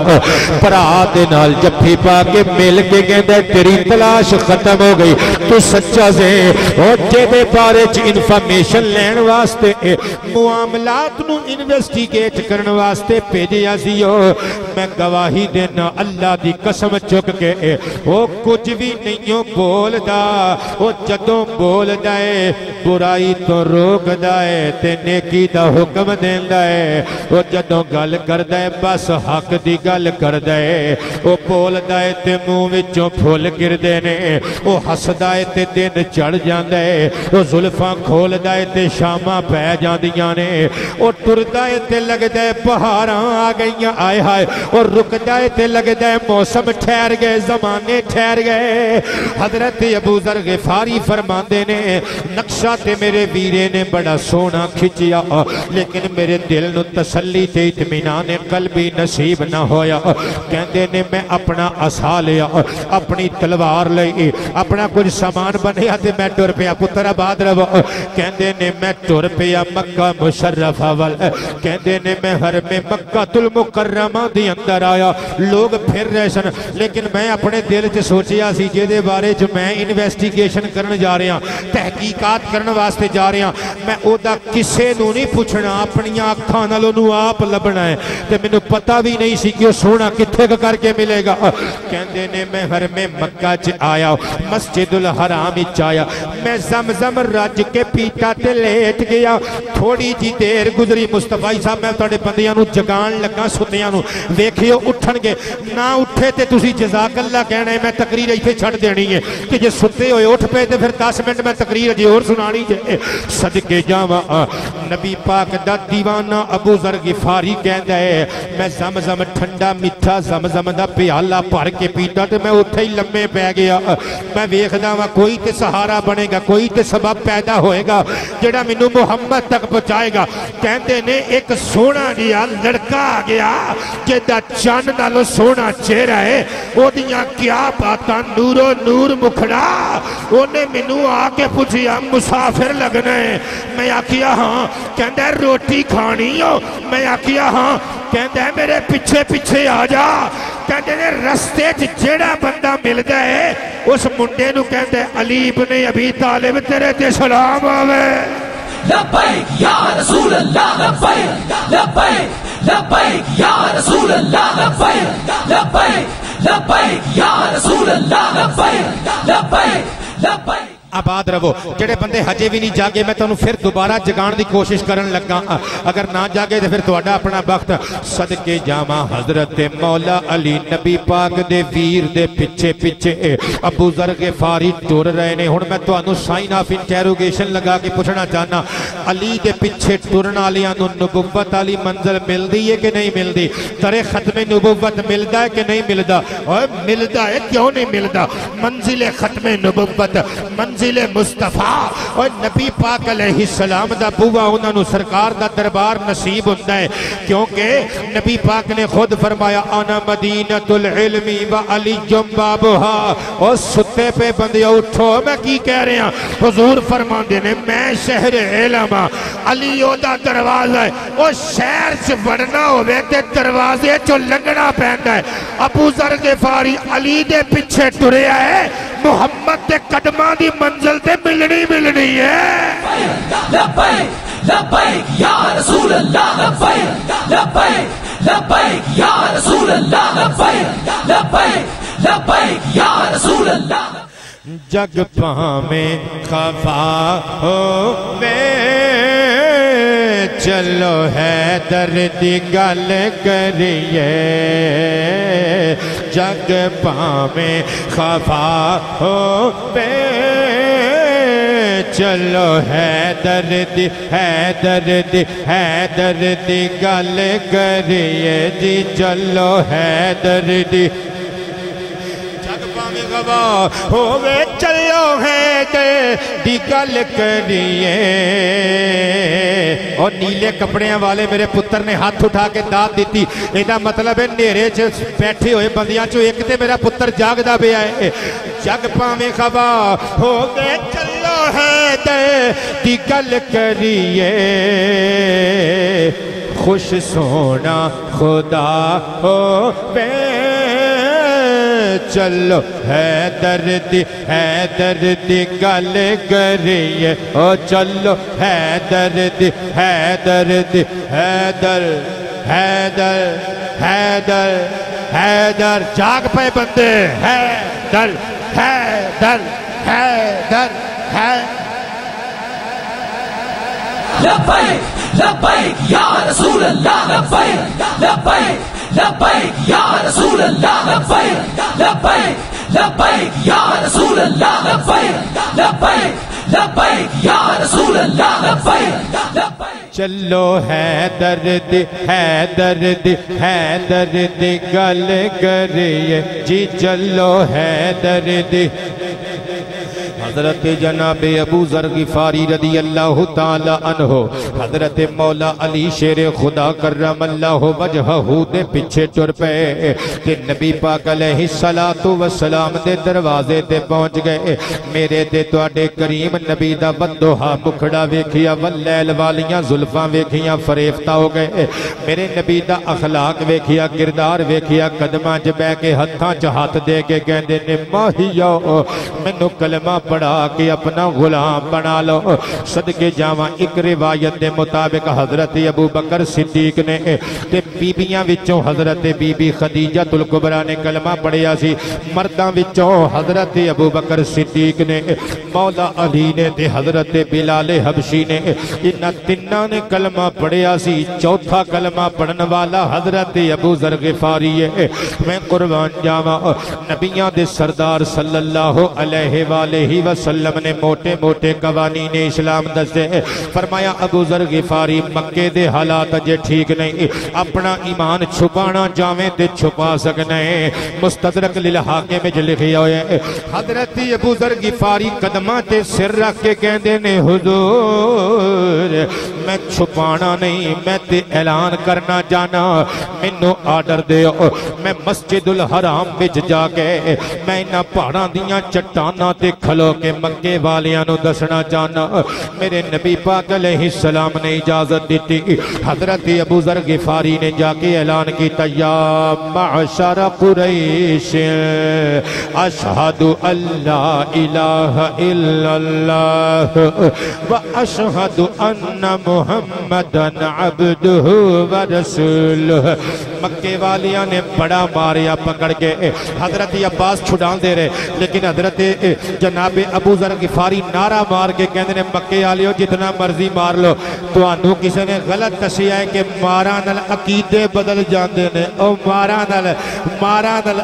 S1: بھرا دے نال جفی پا کے مل کے کہندا تیری تلاش ختم ہو گئی، تو سچا سے او جے بارے چ انفارمیشن لین واسطے معاملات نو انویسٹیگیٹ کرن واسطے بھیجیا سی، میں گواہی دینا اللہ دی قسم چک کے وہ کچھ بھی نہیں بولدا، وہ جدوں بولدا ہے
S3: برائی تو روکدا ہے تے نیکی دا حکم دیندا ہے او جدوں گل کردا ہے بس حق دی گل کردا ہے او بولدا ہے تے منہ وچوں پھل گردے نے او ہسدا ہے تے دن چڑھ جاندا ہے او زلفاں کھولدا ہے تے شاماں پہ جاندیاں نے او ٹردا ہے تے لگدا ہے پہاڑاں آ گئیاں آئے ہائے اور رکدا ہے تے لگدا ہے موسم ٹھہر گئے زمانے ٹھہر گئے حضرت ابو ذر غفاری فرماندے نے نقشہ تے میرے ویرے نے بڑا سونا کھچیا لیکن میرے دل نو تسلی تے اطمینان قلبی نصیب نہ ہویا کہندے نے میں اپنا عصا لیا اپنی تلوار لئی اپنا کچھ سامان بنیا تے میں ٹر پیا پتر آباد رہو کہندے نے میں ٹر پیا مکہ مشرفہ وال کہندے نے میں حرم مکہ المکرمہ دی اندر آیا لوگ پھر رہے سن لیکن میں اپنے دل چ سوچیا سی جے دے بارے چ میں انویسٹیگیشن کرن جا رہا تحقیقات کرن واسطے جا رہا میں او دا کسے نو نہیں پوچھنا اپنی اکھاں نال اونوں آپ لبنا ہے تے مینوں پتہ بھی نہیں سی کہ سونا کتھے کر کے ملے گا کہندے نے میں حرم مکہ چ آیا مسجد الحرام وچ آیا میں زمزم رج کے پیتا تے لیٹ گیا تھوڑی جی دیر گزری مصطفی صاحب میں تواڈے بندیاں نو جگان لگا ستیاں نو ویکھیو اٹھن گے نہ اٹھے تے تسی جزاک اللہ کہنا ہے میں تقریر ایتھے چھڑ دینی ہے کہ جے ستے ہوئے اٹھ پے تے پھر 10 منٹ میں تقریر جے اور سنانی جے صدقے جاواں نبی پاک دا دیوانہ ابو ذر غفاری کہندا ہے میں زمزم ٹھنڈا میٹھا زمزم دا پیالہ بھر کے پیتا تے میں اوتھے ہی لمے پے گیا میں ویکھدا وا کوئی تے سہارا بنے گا کوئی تے سبب پیدا ہوئے گا جڑا مینوں محمد تک پہنچائے گا کہندے نے ایک سونا جیا لڑکا آ گیا جدا چند نالو سونا چہرہ ہے او دیاں کیا باتاں نورو نور مکھڑا اونے مینوں آ کے پوچھیا مسافر لگنا ہے میں آکھیا ہاں کہندا ہے روٹی کھانی ہو میں آکھیا ہاں کہندا ہے میرے پیچھے پیچھے آ جا کہندے نے رستے جیڑا بندہ ملدا ہے اس منڈے نو کہندا ہے علی ابن ابی طالب تیرے تے سلام آوے
S2: لبیک یا رسول اللہ لبیک لبیک لبیک یا رسول اللہ لبیک لبیک لبیک یا رسول اللہ لبیک لبیک لبیک
S3: آباد رہو جڑے بندے ہجے بھی نہیں جاگے میں تانوں پھر دوبارہ جگان دی کوشش کرن لگا اگر نہ جاگے تو پھر تہاڈا اپنا وقت صدقے جاواں حضرت مولا علی نبی پاک دے ویر دے پیچھے پیچھے ابو ذر غفاری ٹر رہے نے ہن میں تانوں سائن آف انٹیروگیشن لگا کے پوچھنا چاہنا علی دے پیچھے ٹرن والیاں نوں نبوت والی منزل ملدی ہے کہ نہیں ملدی ترے ختم نبوت ملدا ہے کہ نہیں ملدا اوے ملدا ہے کیوں نہیں ملدا منزل ختم نبوت منزل مصطفیٰ اور نبی پاک علیہ السلام دا بوا انہاں نو سرکار دا دربار نصیب ہوتا ہے کیونکہ نبی پاک نے خود فرمایا انا مدینۃ العلم و علی بابھا اور ستے پہ بندے اٹھو میں کی کہہ رہے ہیں حضور فرماندے نے میں شہر علم علی او دا دروازہ ہے او شہر چ بڑھنا ہوئے تے دروازے چو لنگنا پیندا ہے ابو ذر غفاری علی دے پیچھے ٹریا ہے محمد دے قدماں دی منزل تے ملنی ہے
S2: لبیک لبیک یا رسول اللہ لبیک لبیک لبیک یا رسول اللہ لبیک لبیک لبیک یا رسول اللہ
S3: جگ پامیں خفا ہو میں چلو ہے درد گل کریے جگ پامیں خفا ہو میں چلو ہے درد گل کریے جی چلو ہے درد گواہ ہوئے چلو ہے دی گل کریے اور نیلے کپڑیاں والے میرے پتر نے ہاتھ اٹھا کے داد دیتی ایدہ مطلب ہے نیرے بیٹھے ہوئے بندیاں چو ایک تے میرا پتر جاگ دا بے آئے جگ پامیں خواہ ہوئے چلو ہے دی گل کریے خوش سونا خدا ہوئے چلو ہے درد گل کریے او چلو ہے درد حیدر جاگ پہ بندے حیدر
S2: لبیک لبیک یا رسول اللہ لبیک لبیک لبیک یا رسول اللہ لبیک لبیک لبیک یا رسول اللہ لبیک لبیک لبیک یا رسول اللہ لبیک لبیک
S3: چلو حیدر دی حیدر دی حیدر دی گل کریے جی چلو حیدر دی حضرت جناب ابو ذر غفاری رضی اللہ تعالی عنہ حضرت مولا علی شیر خدا کرم اللہ وجہہ دے پیچھے ٹر پے کہ نبی پاک علیہ السلام دے دروازے تے پہنچ گئے میرے دے تواڈے کریم نبی دا ودوہا مکھڑا ویکھیا واللیل والیاں زلفاں ویکھیاں فریفتہ ہو گئے میرے نبی دا اخلاق ویکھیا کردار ویکھیا قدماں چ بیٹھ کے ہتھاں چ ہاتھ دے کے کہندے نے ماہیا مینوں کلمہ پڑھا کہ اپنا غلام بنا لو صدقے جاواں ایک روایت دے مطابق حضرت ابو بکر صدیق نے تے بیبیاں وچوں حضرت بی بی خدیجہ الکبریٰ نے کلمہ پڑھیا سی مرداں وچوں حضرت ابو بکر صدیق نے مولا علی نے تے حضرت بلال حبشی نے انہاں تناں نے کلمہ پڑھیا سی چوتھا کلمہ پڑھن والا حضرت ابو ذر غفاری ہے میں قربان جاواں نبیاں دے سردار صلی اللہ علیہ وآلہ وسلم نے موٹے موٹے قوانین اسلام دسے فرمایا ابو ذر غفاری مکے دے حالات جے ٹھیک نہیں اپنا ایمان چھپانا جاویں تے چھپا سکنے مستدرک للحاکم میں لکھیا ہوئے حضرت ابو ذر غفاری قدماں تے سر رکھ کے کہندے نے حضور میں چھپانا نہیں میں تے اعلان کرنا جانا مینوں آرڈر دیو میں مسجد الحرام وچ جا کے میں انہاں پہاڑاں دیاں چٹاناں تے کھلو کہ مکے والیاں نو دسنا چاہنا میرے نبی پاک علیہ السلام نے اجازت دیتی حضرت ابو ذر غفاری نے جا کے اعلان کیتا یا معشر قریش اشہد اللہ الہ الا اللہ و اشہد ان محمدن عبدہ و رسولہ مکے والیاں نے بڑا ماریا پکڑ کے حضرت عباس چھڑان دے رہے لیکن حضرت جناب ابو ذر غفاری نعرہ مار کے کہندے نے مکے والیو جتنا مرضی مار لو تو انہوں کسی نے غلط دسیا ہے کہ ماراں نال عقیدے بدل جاندے نے او ماراں نال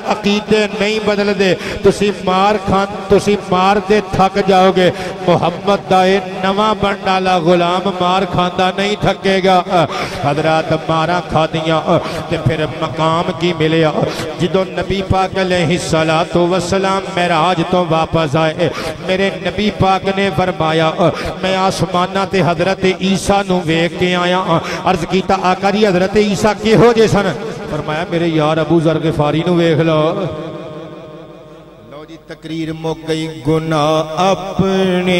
S3: عقیدے نہیں بدل دے تسی مار دے تھک جاؤ گے محمد دا اے نواں بننے والا غلام مار کھاندا نہیں تھکے گا حضرات ماراں کھا دیاں تے پھر مقام کی ملیا جدو نبی پاک علیہ السلام معراج تو واپس آئے میرے نبی پاک نے فرمایا میں آسمانہ تے حضرت عیسیٰ نو ویکھ کے آیا عرض کیتا آقا جی حضرت عیسیٰ کے ہو جے سن فرمایا میرے یار ابو ذر غفاری نو ویکھ لو جی تقریر مک گئی گناہ اپنے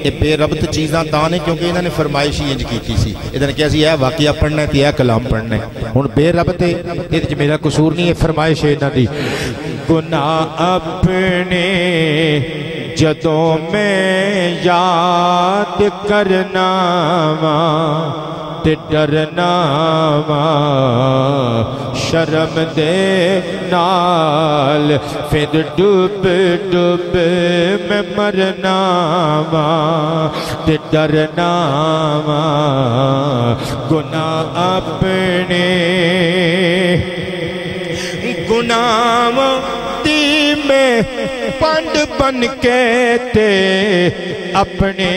S3: یہ بے ربط چیزاں تانے کیونکہ انہوں نے فرمائشی انج کیتی سی ادھر کیا سی ہے واقعہ پڑھنا ہے تیا کلام پڑھنا ہے ہون بے ربط ہے یہ میرا قصور نہیں ہے فرمائش ہے انہوں دی گناہ اپنے جدوں میں یاد کرنا تے ڈرنا شرم دے نال پھر ڈوب ڈوب میں مرنا تے ڈرنا گناہ اپنے گناہ دی میں پنڈ بن کے تے اپنے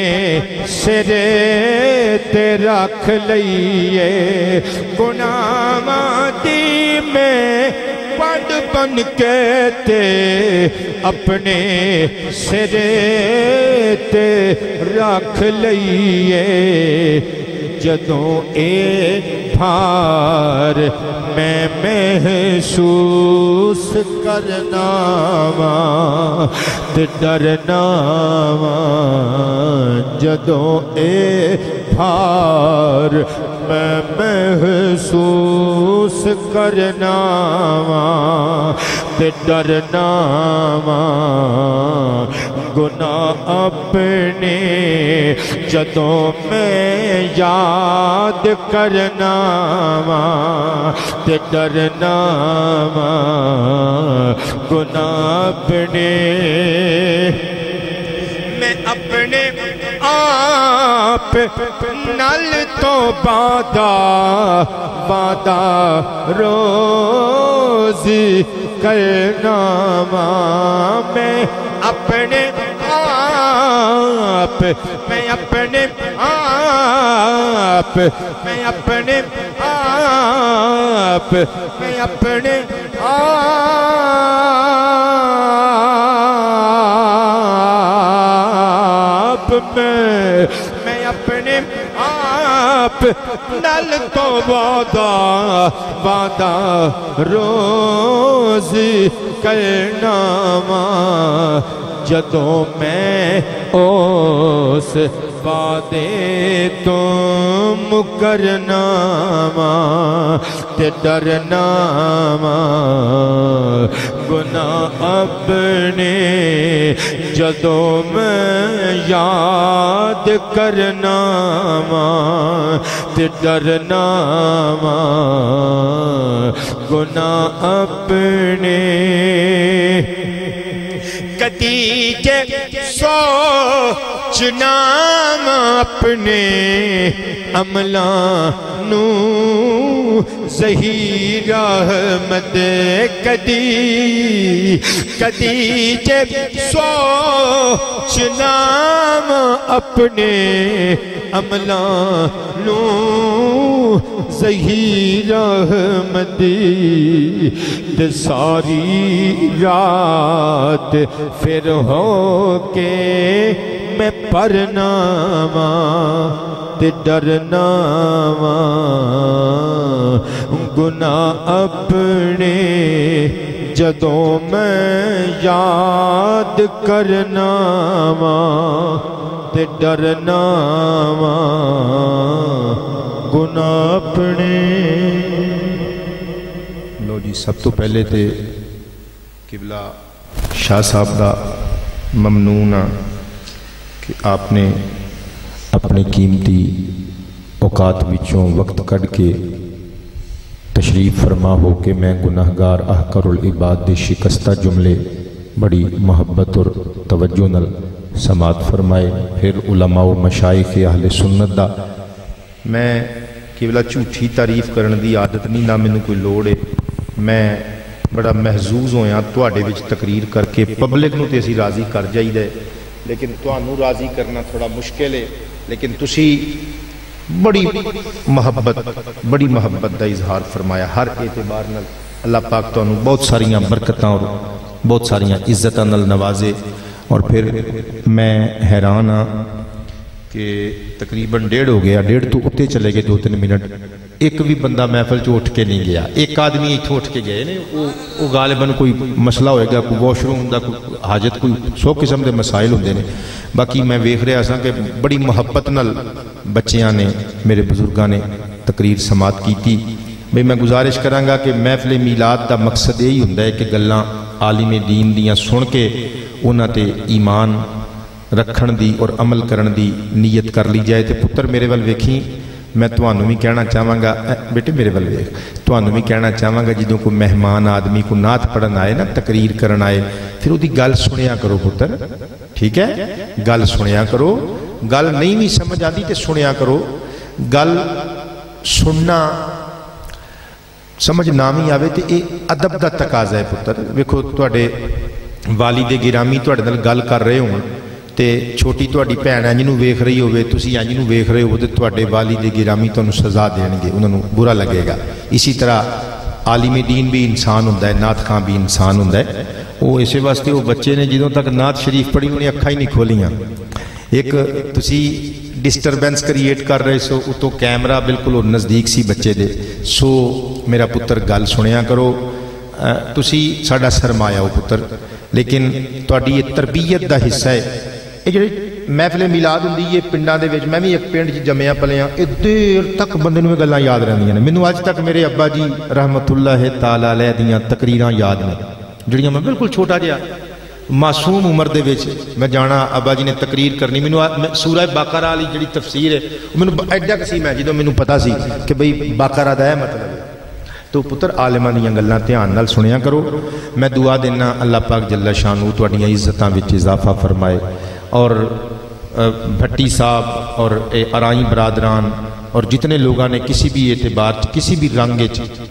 S3: سرے تے رکھ لئیے گناہ دی میں پنڈ بن کے تے اپنے سرے تے رکھ لئیے جدوں اے بھار میں محسوس کرنا تے ڈرنا جدوں اے بھار میں محسوس کرنا تے ڈرنا گناہ اپنے جدوں میں یاد کرنا تے ڈرنا گناہ اپنے میں اپنے آپ نل تو وعدہ روزی کرنا میں اپنے آپ میں اپنے آپ میں اپنے آپ میں اپنے آپ میں اپنے آپ نل تو وعدہ روزی کرنا جدوں میں اس وعدے تو مکرنا تے ڈرنا گناہ اپنے جدوں میں یاد کرنا تے ڈرنا گناہ اپنے کدی جے سوچنا اپنے عملاں نو ظہیر احمد کدی جے سوچنا اپنے عملاں نو ظہیر احمد تے ساری رات پھر ہو کے میں پڑھنا تے ڈرنا گناہ اپنے جدوں میں یاد کرنا تے ڈرنا گناہ اپنے.
S1: لو جی سب تو پہلے تے قبلہ شاہ صاحب دا ممنون کہ آپ نے اپنے قیمتی اوقات وچوں وقت کڑ کے تشریف فرما ہو کہ میں گناہگار احقر العباد دے شکستہ جملے بڑی محبت اور توجہ نال سماعت فرمائے. پھر علماء و مشائخ اہل سنت دا میں قبلہ جھوٹھی تعریف کرن دی عادت نہیں نہ مینوں کوئی لوڑ ہے. میں بڑا محظوظ ہویا تواڈے وچ تقریر کر کے پبلک نو تے اسی راضی کر جائیدا ہے لیکن تانوں راضی کرنا تھوڑا مشکل ہے. لیکن تسی بڑی محبت دا اظہار فرمایا ہر اعتبار نال. اللہ پاک تانوں بہت ساریاں برکتاں اور بہت ساریاں عزتاں نال نوازے. اور پھر میں حیران ہاں کہ تقریباً 1.5 ہو گیا, 1.5 تو اتے چلے گئے 2-3 منٹ, ایک بھی بندہ محفل چ اٹھ کے نہیں گیا. ایک آدمی اتوں اٹھ کے گئے نے, وہ غالباً کوئی مسئلہ ہوئے گا, کوئی واش روم دا کوئی حاجت, کوئی 100 قسم دے مسائل ہوندے نے. باقی میں ویکھ رہا سا کہ بڑی محبت نال بچیاں نے میرے بزرگاں نے تقریر سماعت کیتی. بھئی میں گزارش کراں گا کہ محفل میلاد دا مقصد یہی ہوندا ہے کہ گلاں عالم دین دیاں سن کے انہاں تے ایمان رکھن دی اور عمل کرن دی نیت کر لی جائے. تے پتر میرے ول ویکھی, میں تانوں بھی کہنا چاہواں گا, بیٹے میرے ول ویکھ, تانوں بھی کہنا چاہواں گا جدوں کوئی مہمان آدمی کو نعت پڑھن آئے نا, تقریر کرن آئے, پھر وہ دی گل سنیا کرو پتر, ٹھیک ہے, گل سنیا کرو. گل نہیں بھی سمجھ آتی تے سنیا کرو. گل سننا سمجھ نہ بھی آوے تے اے ادب دا تقاضا ہے پتر. ویکھو تواڈے والد گرامی تواڈے نال گل کر رہے ہون تے چھوٹی تواڈی بھੈਣ انج نوں ویکھ رہی ہوے, تسی انج نوں ویکھ رہے ہو تے تواڈے والد گرامی تانوں سزا دین گے, انہاں نوں برا لگے گا. اسی طرح عالم دین بھی انسان ہوندا ہے, نعت خاں بھی انسان ہوندا ہے. وہ اسی واسطے وہ بچے نے جدوں تک نعت شریف پڑھی انہیں اکھاں ہی نہیں کھولیاں. ایک تسی ڈسٹربینس کریٹ کر رہے سو, اتوں کیمرہ بالکل نزدیک سی بچے دے. سو میرا پتر گل سنیا کرو, تسی ساڈا سرمایہ ہو پتر, لیکن تواڈی یہ تربیت دا حصہ ہے. یہ جڑی محفل میلاد ہوندی ہے پنڈاں دے وچ, میں بھی ایک پنڈ چ جمیا پلیاں, اے دیر تک بندے نوں گلاں یاد رہندیاں نے. مینوں اج تک میرے ابا جی رحمت اللہ تعالی علیہ دیاں تقریراں یاد نے, جڑیاں میں بالکل چھوٹا جہا معصوم عمر دے وچ میں جانا ابا جی نے تقریر کرنی. مینوں سورہ باقرہ والی جڑی تفسیر ہے مینوں ایڈا کسی میں جدوں مینوں پتہ سی کہ بھئی باقرہ دا ہے مطلب. تو پتر عالماں دیاں گلاں دھیان نال سنیا کرو. میں دعا دینا اللہ پاک جل شانہ تہاڈیاں عزتاں وچ اضافہ فرمائے. اور بھٹی صاحب اور ارائی برادران اور جتنے لوگوں نے کسی بھی اعتبار کسی بھی رنگ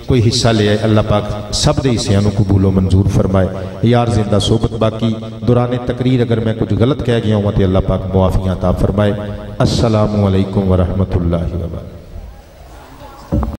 S1: کوئی حصہ لیا ہے، اللہ پاک سب دے حصوں قبول و منظور فرمائے۔ یار زندہ صحبت باقی دوران تقریر اگر میں کچھ غلط کہہ گیا ہوں تو اللہ پاک معافیاں عطا فرمائے۔ السلام علیکم ورحمۃ اللہ وبرکاتہ۔